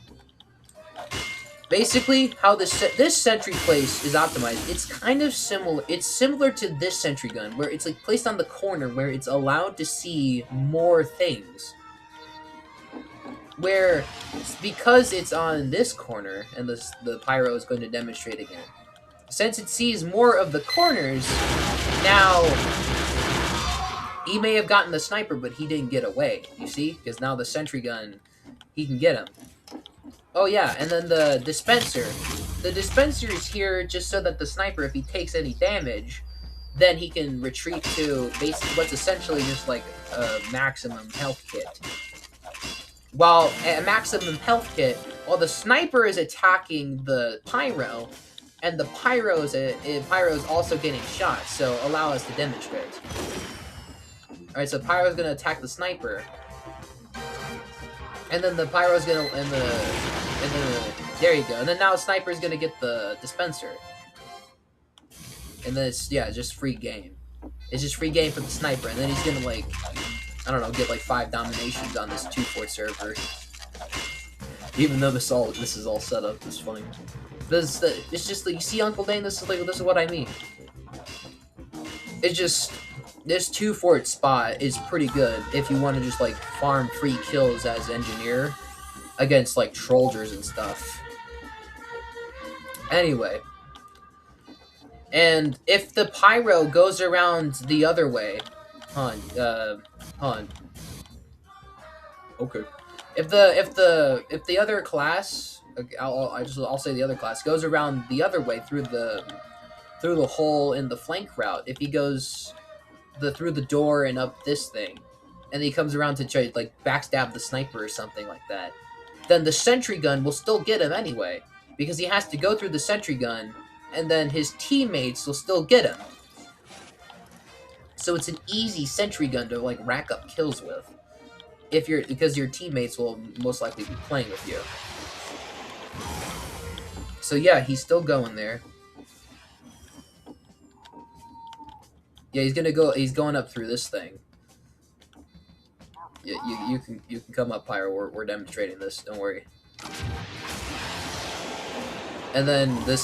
Basically, how this sentry place is optimized, it's kind of similar. It's similar to this sentry gun, where it's placed on the corner, where it's allowed to see more things. Where, because it's on this corner, and the pyro is going to demonstrate again, since it sees more of the corners, now he may have gotten the sniper, but he didn't get away, you see? Because now the sentry gun, he can get him. Oh yeah, and then the dispenser. The dispenser is here just so that the sniper, if he takes any damage, then he can retreat to basically what's essentially just a maximum health kit. While a maximum health kit while the sniper is attacking the pyro, and the pyro is also getting shot. So allow us to demonstrate. All right, so pyro is gonna attack the sniper, and then the pyro is gonna there you go. And then now sniper is gonna get the dispenser, and then it's just free game. It's just free game for the sniper, and then he's gonna like, I don't know, get like 5 dominations on this 2-4 server. Even though this is all set up, it's funny. It's just like, you see Uncle Dane. This is what I mean. It's just this 2-fort spot is pretty good if you want to just like farm free kills as engineer against like trollgers and stuff. Anyway. And if the pyro goes around the other way, okay. If the other class, I'll say the other class goes around the other way through the hole in the flank route. If he goes through the door and up this thing, and he comes around to try to like backstab the sniper or something like that, then the sentry gun will still get him anyway, because he has to go through the sentry gun. And then his teammates will still get him. So it's an easy sentry gun to like rack up kills with, because your teammates will most likely be playing with you. So yeah, he's still going there. Yeah, he's going up through this thing. Yeah, you can come up, Pyro. We're demonstrating this. Don't worry. And then the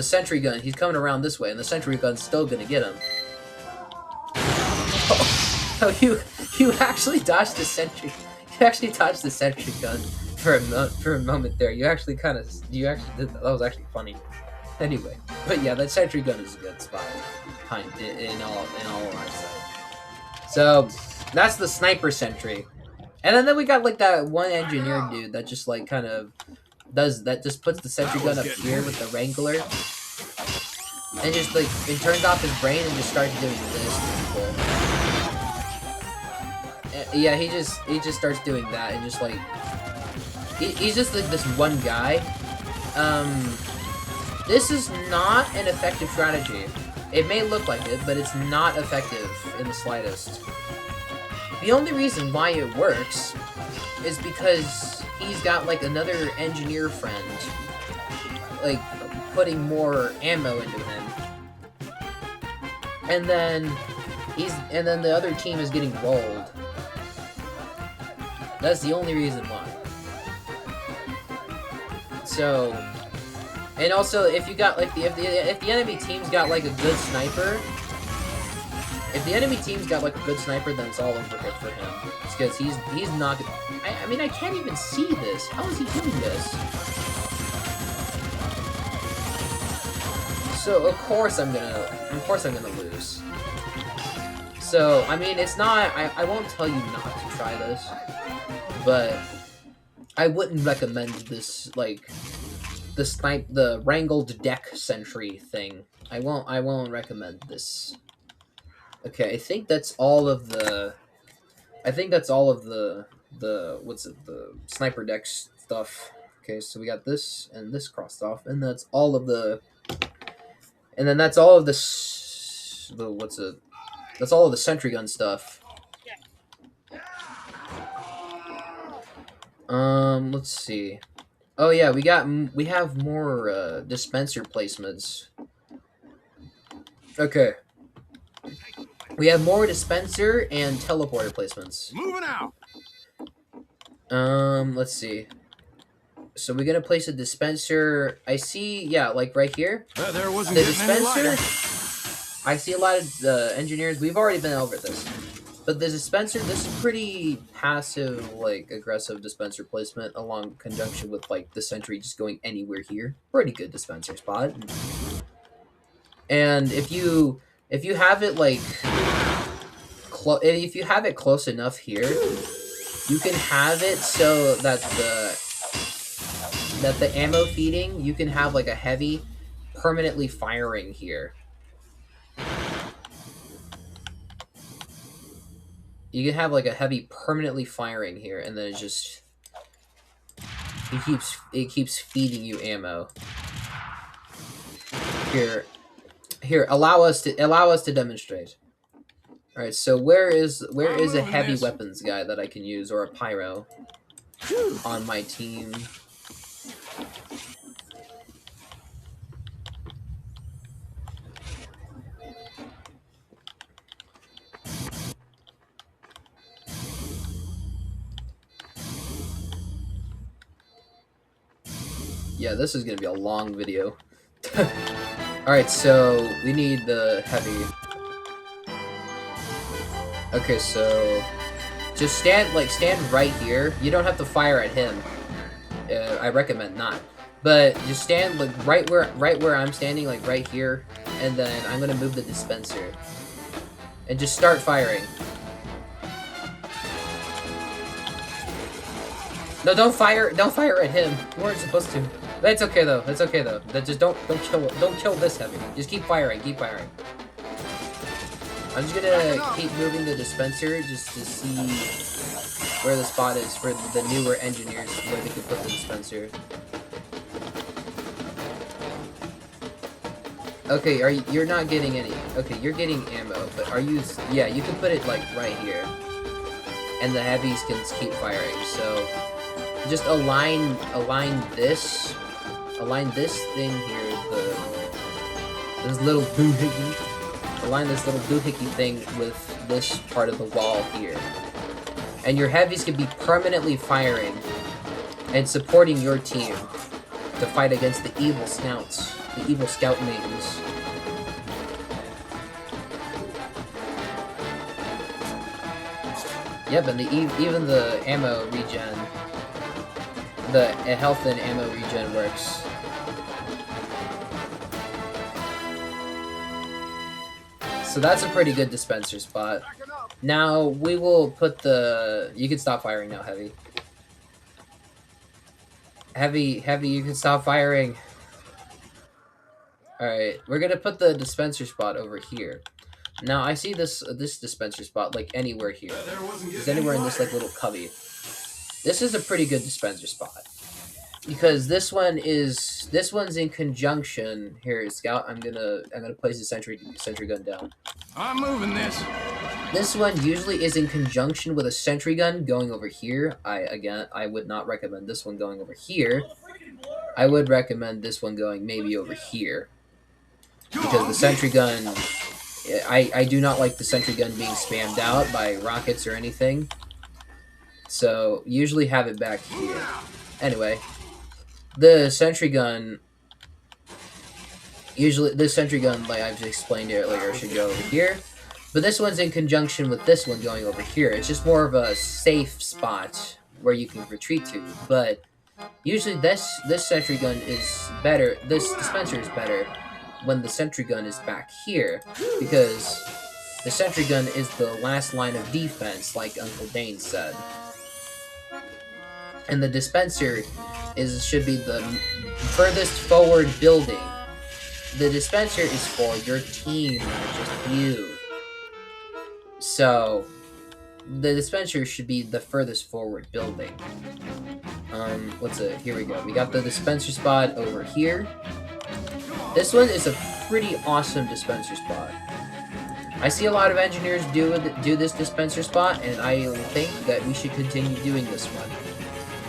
sentry gun, he's coming around this way, and the sentry gun's still gonna get him. Oh, you actually dodged the sentry. You actually dodged the sentry gun for a moment there. You actually did that. That was actually funny. Anyway, but yeah, that sentry gun is a good spot, in all eyesight. So that's the sniper sentry, and then we got like that one engineer dude that just like kind of just puts the sentry gun up here with the Wrangler, and just like it turns off his brain and just starts doing this. Cool. Yeah, he just starts doing that, and just like he's just like this one guy. This is not an effective strategy. It may look like it, but it's not effective in the slightest. The only reason why it works is because he's got like another engineer friend, like putting more ammo into him, and then the other team is getting rolled. That's the only reason why. So, and also if you got like if the enemy team's got like a good sniper, then it's all over for him. It's because he's not. I mean, I can't even see this. How is he doing this? So of course I'm gonna lose. So I mean, it's not. I won't tell you not to try this, but I wouldn't recommend this, like the wrangled deck sentry thing. I won't recommend this. Okay, I think that's all of the the sniper deck stuff. Okay, so we got this and this crossed off, and that's all of the that's all of the sentry gun stuff. Let's see. Oh yeah, we have more dispenser placements. Okay. We have more dispenser and teleporter placements. Moving out. Let's see. So we're gonna place a dispenser. I see, yeah, like right here. There wasn't The getting any lighter. dispenser. I see a lot of engineers. We've already been over this, but the dispenser. This is pretty passive, like aggressive dispenser placement, along conjunction with like the sentry just going anywhere here. Pretty good dispenser spot. And if you have it like if you have it close enough here, you can have it so that the ammo feeding, you can have like a heavy permanently firing here. You can have like a heavy permanently firing here, and then it's just it keeps feeding you ammo. Here, allow us to demonstrate. All right, so where is a heavy weapons guy that I can use, or a pyro on my team? Yeah, this is gonna be a long video. Alright, so we need the heavy. Okay, so just stand right here. You don't have to fire at him. I recommend not. But just stand like right where I'm standing, like right here, and then I'm gonna move the dispenser. And just start firing. No, don't fire at him. You weren't supposed to. That's okay though. That's okay though. That just don't kill this heavy. Just keep firing. Keep firing. I'm just gonna keep moving the dispenser just to see where the spot is for the newer engineers where they can put the dispenser. Okay, you're not getting any. Okay, you're getting ammo, but are you? Yeah, you can put it like right here, and the heavies can keep firing. So just align this thing here. This little doohickey. Align this little doohickey thing with this part of the wall here, and your heavies can be permanently firing and supporting your team to fight against the evil scouts. The evil scout maidens. Yep, and even the ammo regen, the health and ammo regen works. So that's a pretty good dispenser spot. Now we will put the. You can stop firing now, heavy. Heavy, you can stop firing. Alright, we're gonna put the dispenser spot over here. Now, I see this dispenser spot, like, anywhere here. It's anywhere in this, like, little cubby. This is a pretty good dispenser spot. Because this one's in conjunction. Here, Scout, I'm gonna place the sentry gun down. I'm moving this. This one usually is in conjunction with a sentry gun going over here. I would not recommend this one going over here. I would recommend this one going maybe over here. Because the sentry gun, I do not like the sentry gun being spammed out by rockets or anything. So, usually have it back here. Anyway, the sentry gun, like I've explained earlier, should go over here. But this one's in conjunction with this one going over here. It's just more of a safe spot where you can retreat to. But usually this sentry gun is better, this dispenser is better when the sentry gun is back here, because the sentry gun is the last line of defense, like Uncle Dane said. And the dispenser should be the furthest forward building. The dispenser is for your team, not just you. So, the dispenser should be the furthest forward building. Here we go. We got the dispenser spot over here. This one is a pretty awesome dispenser spot. I see a lot of engineers do this dispenser spot, and I think that we should continue doing this one.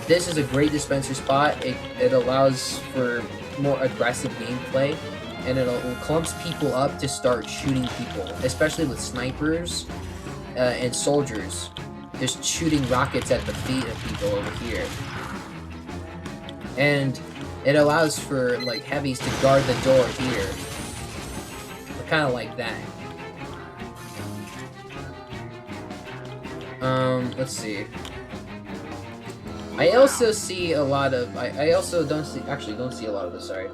This is a great dispenser spot. It allows for more aggressive gameplay, and it clumps people up to start shooting people, especially with snipers and soldiers, just shooting rockets at the feet of people over here. And it allows for, like, heavies to guard the door here. Kind of like that. Let's see. I also see a lot of, I also don't see a lot of this, sorry.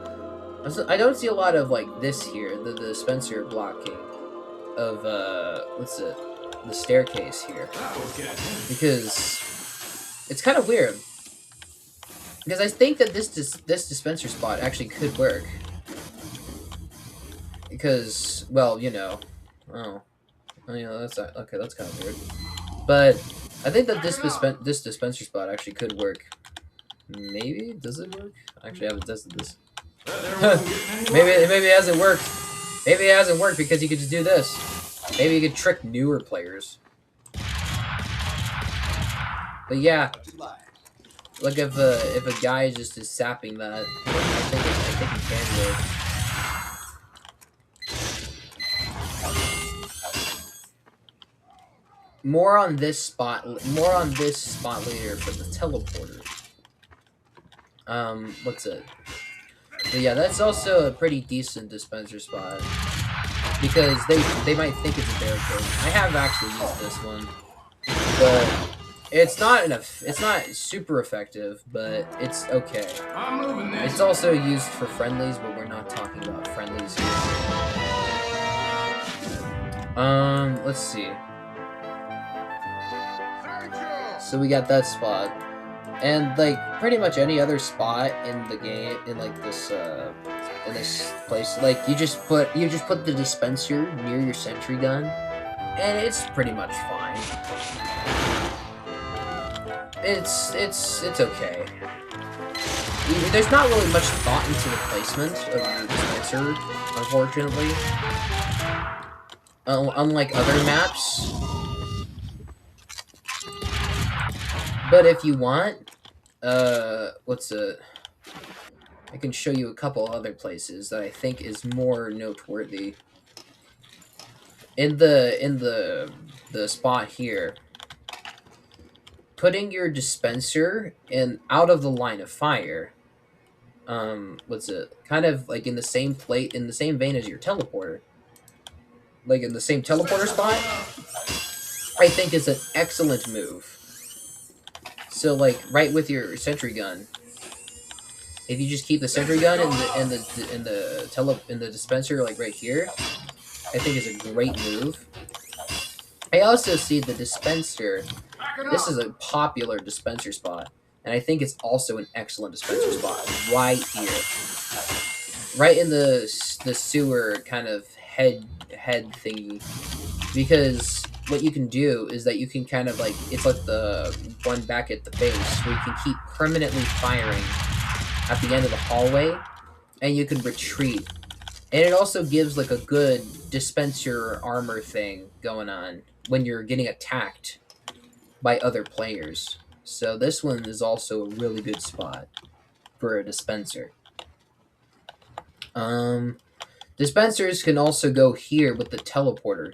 I don't see a lot of, like, this here, the dispenser blocking of, the staircase here. Because it's kind of weird. Because I think that this dispenser spot actually could work. Because, well, you know, that's okay. That's kind of weird. But I think that this dispenser spot actually could work. Maybe? Does it work? Actually, I haven't tested this. There wasn't getting any maybe lighter. it hasn't worked. Maybe it hasn't worked because you could just do this. Maybe you could trick newer players. But yeah, like if a guy just is sapping that, I think it can work. More on this spot later for the teleporter. What's it? But yeah, that's also a pretty decent dispenser spot because they might think it's a barricade. I have actually used this one, but it's not super effective, but it's okay. I'm moving this. It's also used for friendlies, but we're not talking about friendlies here. Let's see. So we got that spot. And like pretty much any other spot in the game in this place, like you just put the dispenser near your sentry gun and it's pretty much fine. It's okay. There's not really much thought into the placement of your dispenser, unfortunately. Unlike other maps. But if you want, I can show you a couple other places that I think is more noteworthy. In the spot here, putting your dispenser out of the line of fire. Kind of like in the same vein as your teleporter. Like in the same teleporter spot, I think is an excellent move. So like right with your sentry gun, if you just keep the sentry gun in the dispenser like right here, I think is a great move. I also see the dispenser. This is a popular dispenser spot, and I think it's also an excellent dispenser spot right here, right in the sewer kind of head thingy, because what you can do is that you can kind of like, it's like the one back at the base where you can keep permanently firing at the end of the hallway and you can retreat, and it also gives like a good dispenser armor thing going on when you're getting attacked by other players. So this one is also a really good spot for a dispenser. Dispensers can also go here with the teleporter.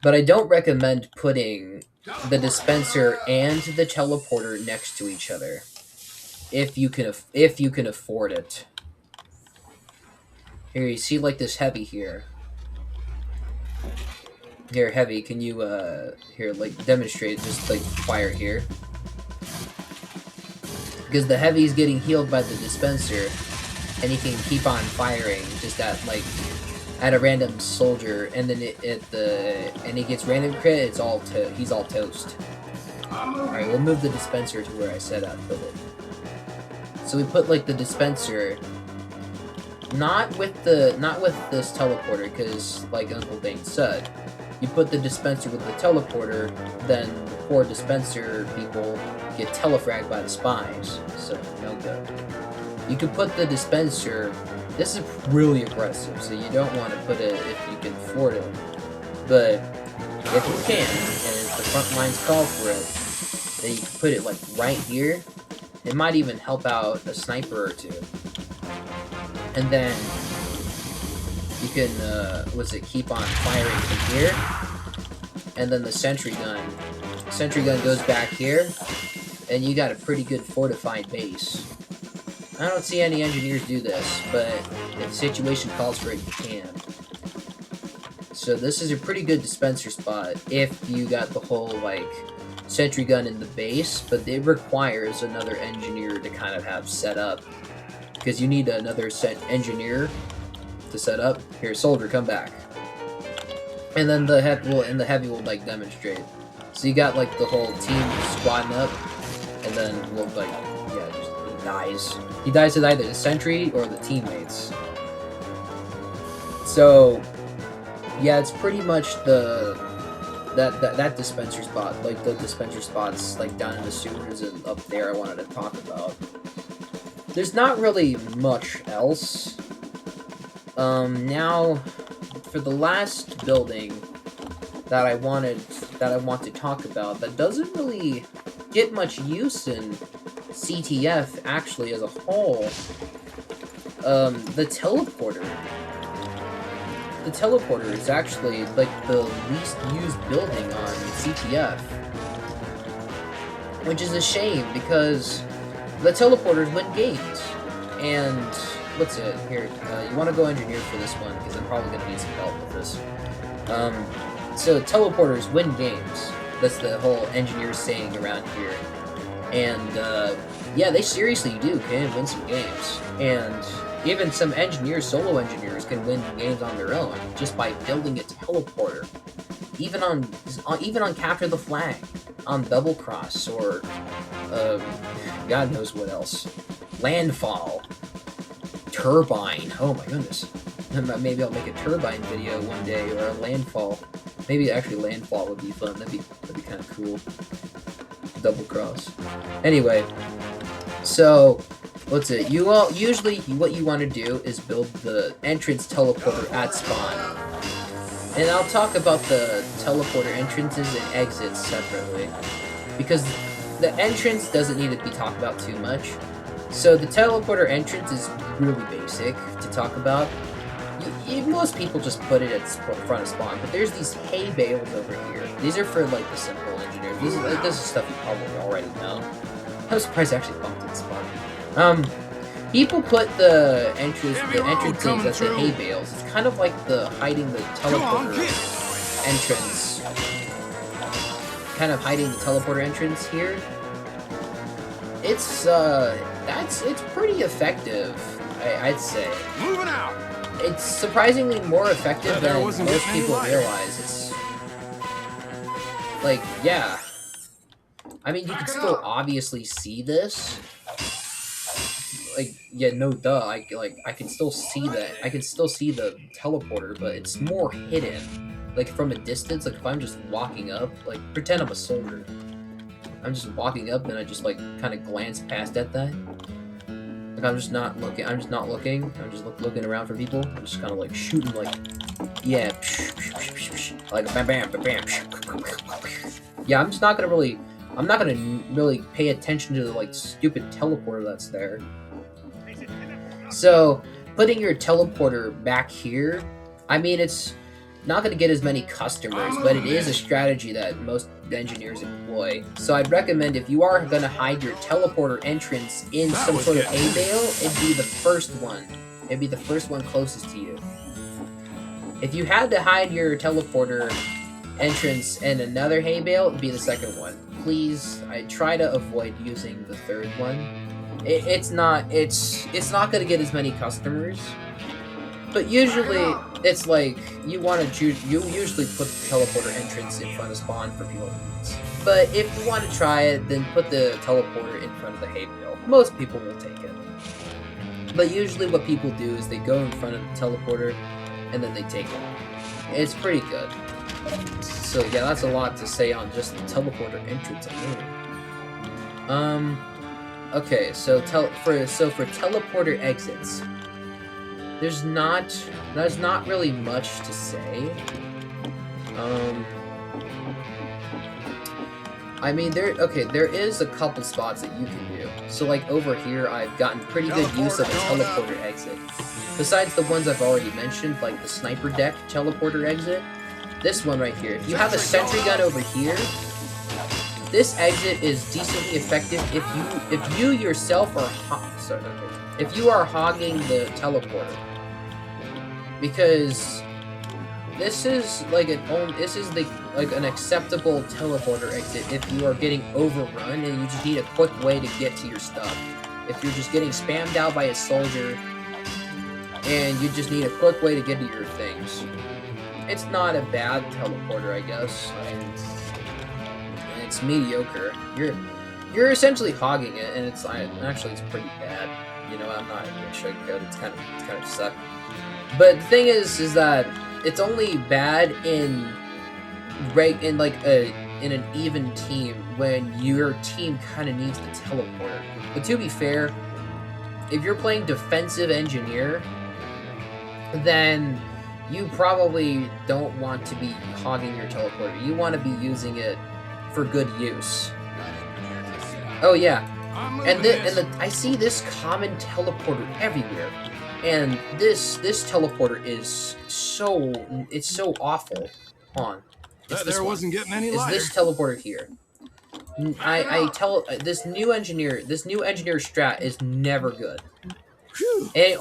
But I don't recommend putting the dispenser and the teleporter next to each other if you can afford it. Here, you see like this heavy here. Here, heavy, can you here like demonstrate, just like fire here? Because the heavy's getting healed by the dispenser, and he can keep on firing just at a random soldier, and then and he gets random crit. He's all toast. All right, we'll move the dispenser to where I said I'd put it. So we put like the dispenser, not with this teleporter, because like Uncle Dane said, you put the dispenser with the teleporter, then the poor dispenser people get telefragged by the spies. So no good. You can put the dispenser. This is really aggressive, so you don't want to put it if you can afford it. But if you can, and if the front lines call for it, then you can put it like right here. It might even help out a sniper or two. And then you can, keep on firing from here. And then the sentry gun goes back here. And you got a pretty good fortified base. I don't see any engineers do this, but if the situation calls for it, you can. So this is a pretty good dispenser spot if you got the whole, like, sentry gun in the base, but it requires another engineer to kind of have set up. Because you need another engineer to set up. Here, soldier, come back. And then the heavy will, like, demonstrate. So you got, like, the whole team squatting up, and then we'll, like, yeah, just he dies. He dies to either the sentry or the teammates. So, yeah, it's pretty much the that dispenser spot, like the dispenser spots, like down in the sewers and up there, I wanted to talk about. There's not really much else. Now, for the last building that I want to talk about, that doesn't really get much use in CTF actually as a whole. The teleporter. The teleporter is actually like the least used building on CTF, which is a shame because the teleporters win games. And what's it here? You want to go engineer for this one because I'm probably gonna need some help with this. So teleporters win games. That's the whole engineer saying around here. And yeah, they seriously can win some games. And even some engineers, solo engineers, can win games on their own just by building a teleporter. Even on Capture the Flag, on Double Cross, or God knows what else. Landfall, Turbine. Oh my goodness. Maybe I'll make a Turbine video one day, or a Landfall. Maybe actually Landfall would be fun. That'd be kind of cool. Double Cross. Anyway, so what's it? Usually what you want to do is build the entrance teleporter at spawn. And I'll talk about the teleporter entrances and exits separately, because the entrance doesn't need to be talked about too much. So the teleporter entrance is really basic to talk about. Most people just put it at front of spawn, but there's these hay bales over here. These are for like the simple engineers. This is stuff you probably already know. I'm surprised I actually bumped it spawn. People put the entrances at the hay bales. It's kind of like the hiding the teleporter entrance. Kind of hiding the teleporter entrance here. It's pretty effective, I'd say. Moving out. It's surprisingly more effective than most people realize. It's like, yeah. I mean, you can still obviously see this. Like, yeah, no duh. I can still see that. I can still see the teleporter, but it's more hidden. Like from a distance. Like if I'm just walking up, like pretend I'm a soldier. I'm just walking up and I just like kind of glance past at that. Like I'm just not looking. I'm just looking around for people. I'm just kind of like shooting, like, yeah, like bam, bam, bam, bam. Yeah, I'm not gonna really pay attention to the like stupid teleporter that's there. So putting your teleporter back here, I mean, it's not going to get as many customers, but it is a strategy that most engineers employ. So I'd recommend, if you are going to hide your teleporter entrance in some sort of hay bale, it'd be the first one. It'd be the first one closest to you. If you had to hide your teleporter entrance in another hay bale, it'd be the second one. Please, I try to avoid using the third one. It's not going to get as many customers. But usually, it's like, you usually put the teleporter entrance in front of spawn for people to use. But if you want to try it, then put the teleporter in front of the hay bale. Most people will take it. But usually what people do is they go in front of the teleporter, and then they take it. It's pretty good. So yeah, that's a lot to say on just the teleporter entrance alone. Okay, so for teleporter exits, there's not really much to say. I mean, there is a couple spots that you can do. So like over here, I've gotten pretty good use of a teleporter exit. Besides the ones I've already mentioned, like the sniper deck teleporter exit, this one right here. If you have a sentry gun over here, this exit is decently effective if you yourself are if you are hogging the teleporter, because this is like an acceptable teleporter exit if you are getting overrun and you just need a quick way to get to your stuff. If you're just getting spammed out by a soldier and you just need a quick way to get to your things. It's not a bad teleporter, I guess. I mean, it's mediocre. You're essentially hogging it, and it's pretty bad. You know, I'm not gonna sugarcoat. It's kind of suck. But the thing is that it's only bad in in like in an even team when your team kind of needs the teleporter. But to be fair, if you're playing defensive engineer, then you probably don't want to be hogging your teleporter. You want to be using it for good use. Oh yeah, and I see this common teleporter everywhere, and this teleporter is so awful. On, it's There wasn't getting any it's lighter. this teleporter here. This new engineer strat is never good. Phew. It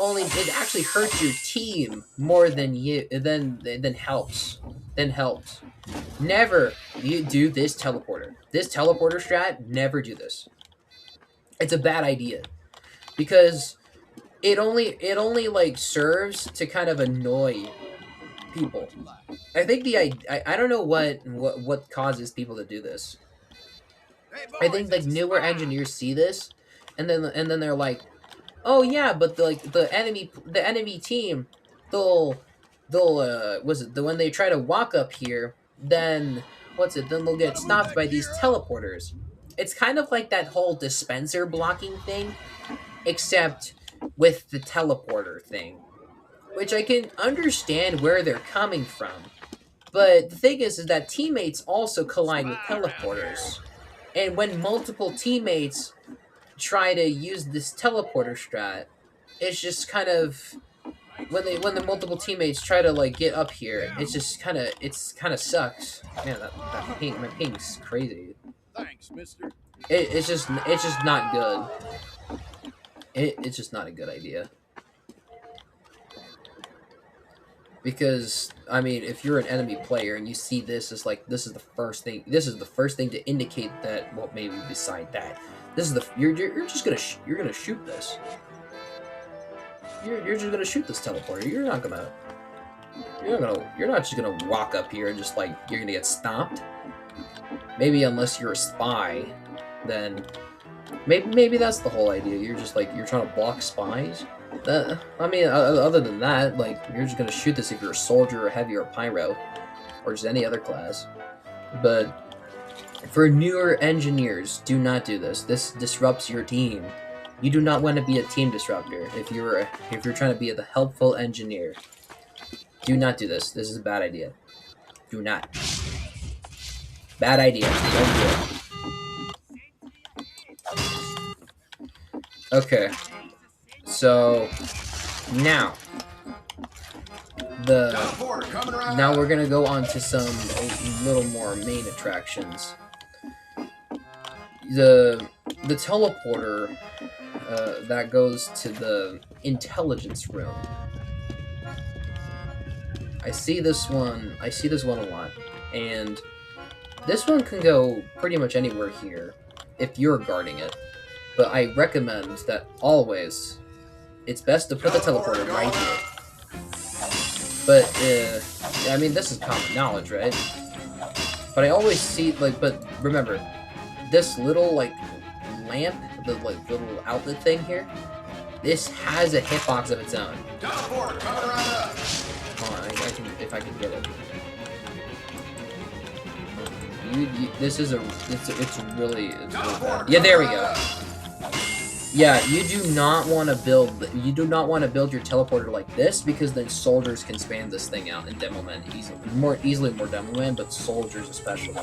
actually hurts your team more than helps. Never you do this teleporter. This teleporter strat, never do this. It's a bad idea because it only like serves to kind of annoy people. I think I don't know what causes people to do this. I think like newer engineers see this and then they're like, oh yeah, but the enemy team, they'll was it the when they try to walk up here, then then they'll get stopped by these teleporters. It's kind of like that whole dispenser blocking thing, except with the teleporter thing, which I can understand where they're coming from. But the thing is that teammates also collide with teleporters, and when multiple teammates try to use this teleporter strat, it's just kind of when the multiple teammates try to like get up here, it's kind of sucks. Man, my ping's crazy. Thanks, mister. It's just not good. It's just not a good idea. Because I mean, if you're an enemy player and you see this, it's like this is the first thing to indicate that, well, maybe beside that, this is you're just gonna you're gonna shoot this. You're just gonna shoot this teleporter. You're not just gonna walk up here and just like you're gonna get stomped. Maybe unless you're a spy, then maybe that's the whole idea. You're just like you're trying to block spies. I mean, other than that, like you're just gonna shoot this if you're a soldier or heavy or pyro, or just any other class. But for newer engineers, do not do this. This disrupts your team. You do not want to be a team disruptor. If you're trying to be the helpful engineer, do not do this. This is a bad idea. Do not. Bad idea. Don't do it. Okay. So now we're gonna go on to some a little more main attractions. The teleporter that goes to the intelligence room. I see this one a lot, and this one can go pretty much anywhere here if you're guarding it. But I recommend that always it's best to put the teleporter right here. But I mean, this is common knowledge, right? But I always see but remember, this little like lamp, the like little outlet thing here, this has a hitbox of its own. Hold on, if I can get it. This is it's really bad. Yeah, there we go. Yeah, you do not want to build your teleporter like this, because then soldiers can spam this thing out and demo man easily more demo man, but soldiers especially.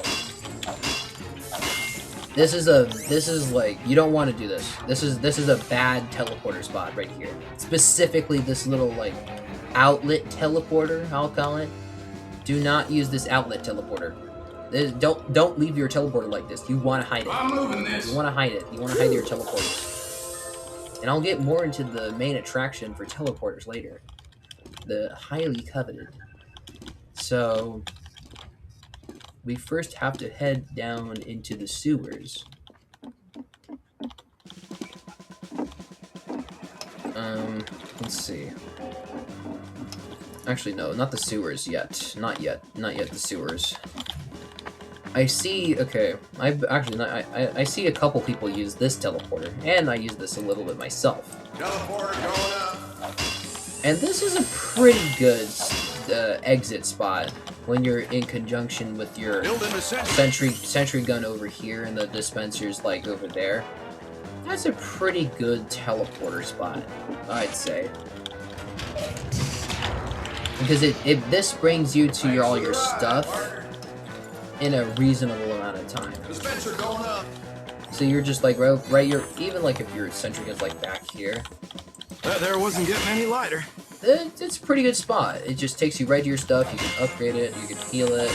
This is like, you don't want to do this. This is a bad teleporter spot right here. Specifically this little like outlet teleporter, I'll call it. Do not use this outlet teleporter. Don't leave your teleporter like this. You want to hide it. I'm moving this. You want to hide it. You want to hide your teleporter. And I'll get more into the main attraction for teleporters later. The highly coveted. So we first have to head down into the sewers. Let's see. Actually, no, not the sewers yet. Not yet the sewers. I see, okay, I see a couple people use this teleporter, and I use this a little bit myself. Teleporter going up. And this is a pretty good exit spot. when you're in conjunction with your Building a sentry. sentry gun over here and the dispenser's like over there. That's a pretty good teleporter spot, I'd say. Because this brings you to all your stuff in a reasonable amount of time. Dispenser going up. So you're just like right here, even like if your sentry gun's like back here, That there wasn't getting any lighter. it's a pretty good spot. It just takes you right to your stuff. You can upgrade it, you can heal it,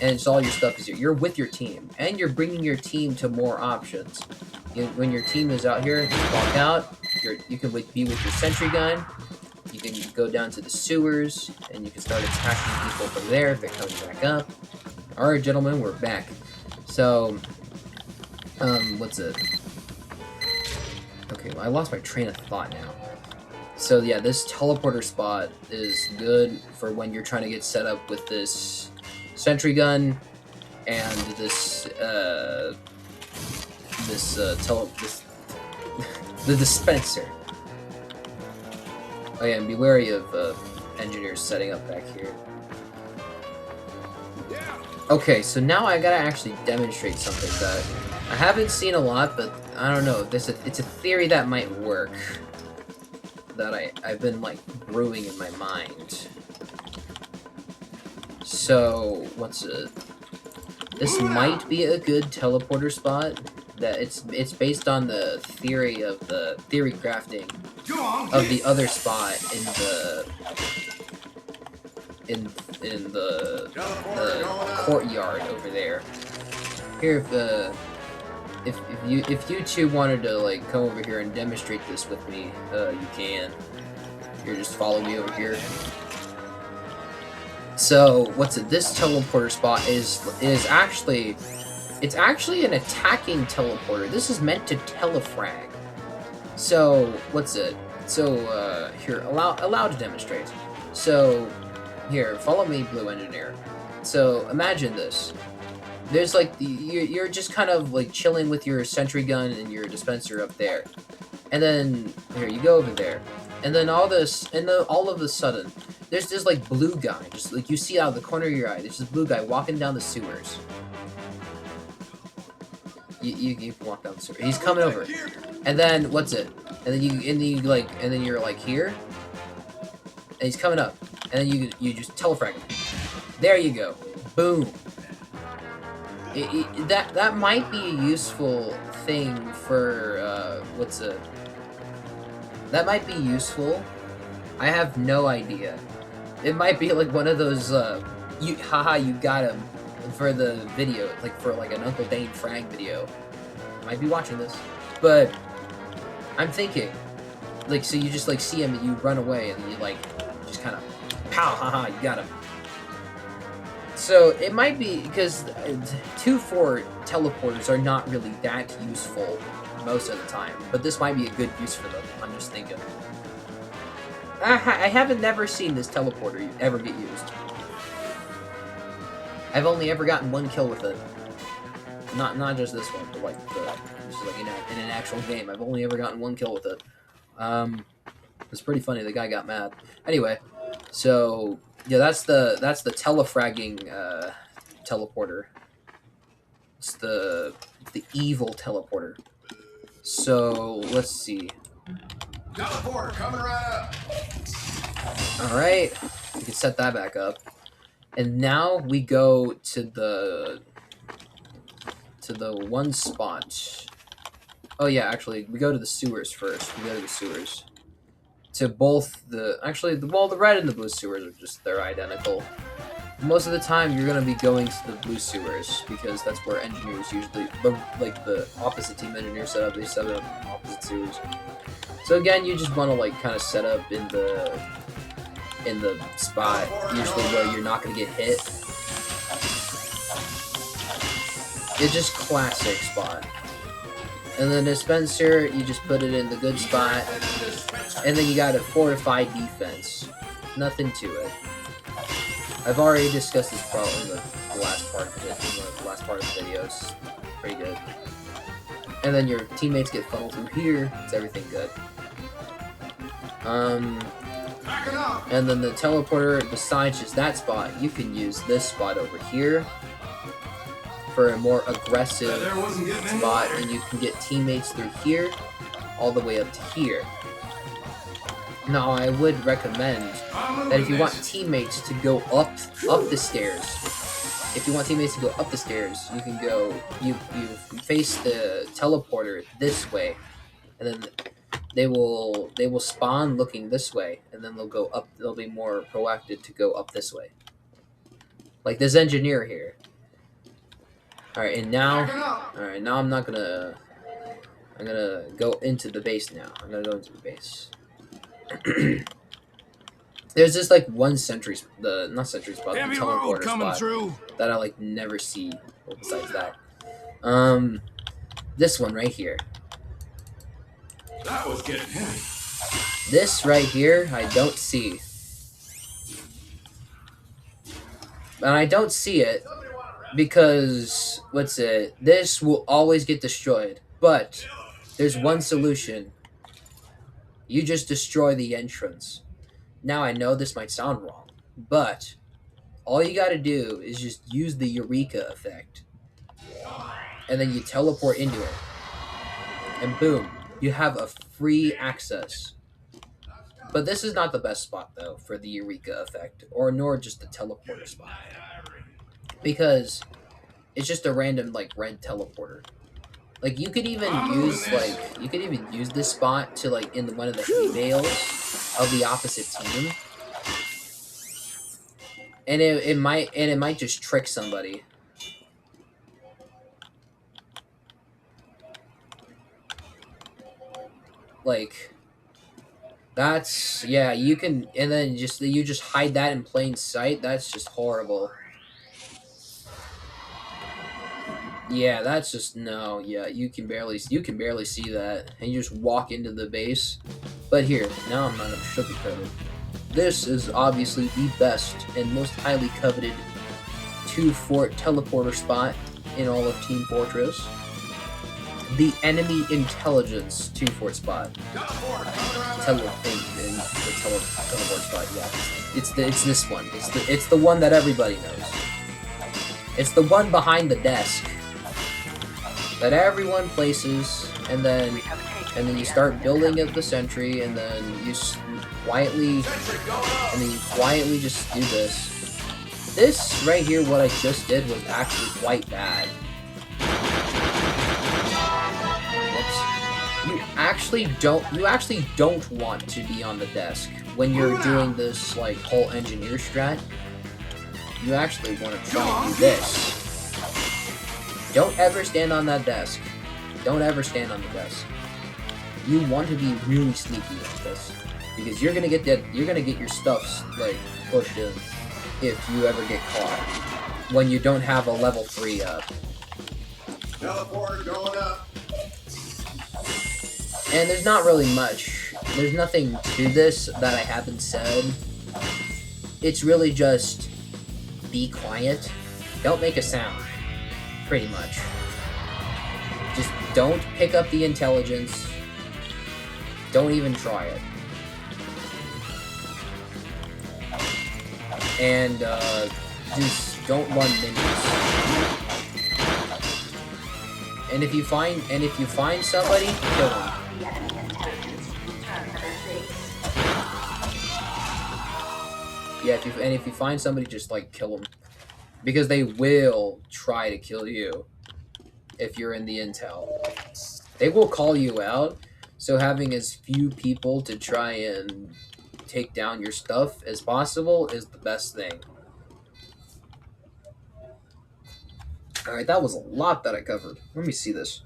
and it's all your stuff is you're with your team, and you're bringing your team to more options. When your team is out here, you walk out. You can be with your sentry gun. You can go down to the sewers, and you can start attacking people from there if it comes back up. All right, gentlemen, we're back. So, what's it? Okay, well, I lost my train of thought now. So yeah, this teleporter spot is good for when you're trying to get set up with this sentry gun and this the dispenser. Oh yeah, and be wary of engineers setting up back here. Okay, so now I gotta actually demonstrate something that I haven't seen a lot, but I don't know. It's a theory that might work. That I've been like brewing in my mind. So what's it? This might be a good teleporter spot. That it's based on the theory crafting of the other spot in the courtyard over there. Here, if you two wanted to like come over here and demonstrate this with me, you can. Here, just follow me over here. So what's it? This teleporter spot is actually an attacking teleporter. This is meant to telefrag. So what's it? So here, allow to demonstrate. So here, follow me, Blue Engineer. So imagine this. There's like you're just kind of like chilling with your sentry gun and your dispenser up there, and then here you go over there, and then all of a sudden there's this like blue guy, just like you see out of the corner of your eye. There's this blue guy walking down the sewers. You can walk down the sewer. He's coming over, and then what's it? And then you're like here, and he's coming up, and then you just telefrag him. There you go, boom. That might be a useful thing for what's it? That might be useful. I have no idea. It might be like one of those you got him for the video, like for like an Uncle Dane frag video. Might be watching this, but I'm thinking, like, so you just like see him and you run away and you like just kind of pow, haha, you got him. So it might be because 2-4 teleporters are not really that useful most of the time, but this might be a good use for them. I'm just thinking. I haven't never seen this teleporter ever get used. I've only ever gotten one kill with it. Not just this one, but like just like in an actual game. I've only ever gotten one kill with it. It's pretty funny. The guy got mad. Anyway, so yeah, that's the telefragging teleporter. It's the evil teleporter. So let's see. Teleporter coming right up. All right, we can set that back up, and now we go to the one spot. Oh yeah, actually, we go to the sewers first. We go to the sewers. To both the red and the blue sewers are they're identical. Most of the time, you're gonna be going to the blue sewers because that's where engineers usually, like the opposite team engineers set up. They set up opposite sewers. So again, you just want to like kind of set up in the spot usually where you're not gonna get hit. It's just classic spot. And the dispenser, you just put it in the good spot, and then you got a fortified defense. Nothing to it. I've already discussed this problem in the last part of it, in the last part of the videos. Pretty good. And then your teammates get funneled through here. It's everything good. Backing up. And then the teleporter, besides just that spot, you can use this spot over here for a more aggressive There wasn't getting any spot, lighter. and you can get teammates through here all the way up to here. Now, I would recommend that if you want teammates to go up the stairs, you can go, you face the teleporter this way, and then they will spawn looking this way, and then they'll go up. They'll be more proactive to go up this way, like this engineer here. All right, and now, I'm not gonna. I'm gonna go into the base now. I'm gonna go into the base. There's just like one sentry, not sentry spot, the Heavy load teleporter coming spot through. that I like never see. Besides that, this one right here. That was getting heavy. This right here, I don't see. And I don't see it because, this will always get destroyed. But there's one solution. You just destroy the entrance. Now, I know this might sound wrong, but all you gotta do is just use the Eureka effect. And then you teleport into it. And boom, you have a free access. But this is not the best spot, though, for the Eureka effect, nor just the teleporter spot. Because it's just a random, like, red teleporter. Like, you could even use this spot to, like, in one of the hay bales of the opposite team. And it might just trick somebody. Like, you can, and then you just hide that in plain sight. That's just horrible. Yeah, that's just, no, yeah, you can barely see that, and you just walk into the base. But here, now I'm not gonna sugarcoat it. This is obviously the best and most highly coveted 2-fort teleporter spot in all of Team Fortress. The enemy intelligence 2-fort spot. Teleport spot, yeah. It's this one. It's the one that everybody knows. It's the one behind the desk that everyone places, and then you start building up the sentry, and then you quietly just do this. This right here, what I just did, was actually quite bad. You actually don't want to be on the desk when you're doing this like whole engineer strat. You actually want to try and do this. Don't ever stand on that desk. Don't ever stand on the desk. You want to be really sneaky with this, because you're gonna get your stuff like pushed in if you ever get caught when you don't have a level 3 up. Teleporter going up. And there's not really much. There's nothing to this that I haven't said. It's really just be quiet. Don't make a sound. Pretty much. Just don't pick up the intelligence. Don't even try it. And just don't run minions. And if you find somebody, kill them. Yeah, if you find somebody, just like kill them, because they will try to kill you if you're in the intel. They will call you out, so having as few people to try and take down your stuff as possible is the best thing. Alright, that was a lot that I covered. Let me see this.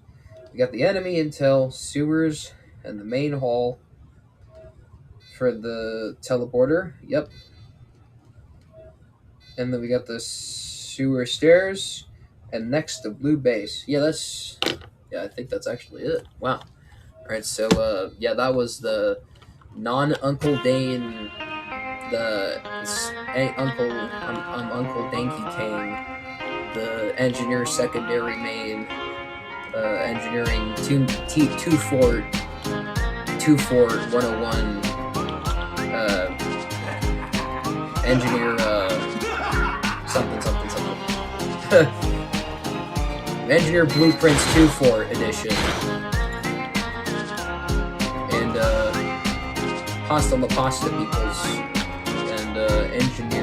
We got the enemy intel, sewers, and the main hall for the teleporter. Yep. And then we got the sewer stairs, and next the blue base. Yeah, I think that's actually it. Wow. Alright, so, that was the non-Uncle Dane, Uncle Danky King, the engineer secondary main, engineering 2-fort 101, engineer something. Engineer Blueprints 2-4 edition. And Pasta La Pasta peoples. And engineer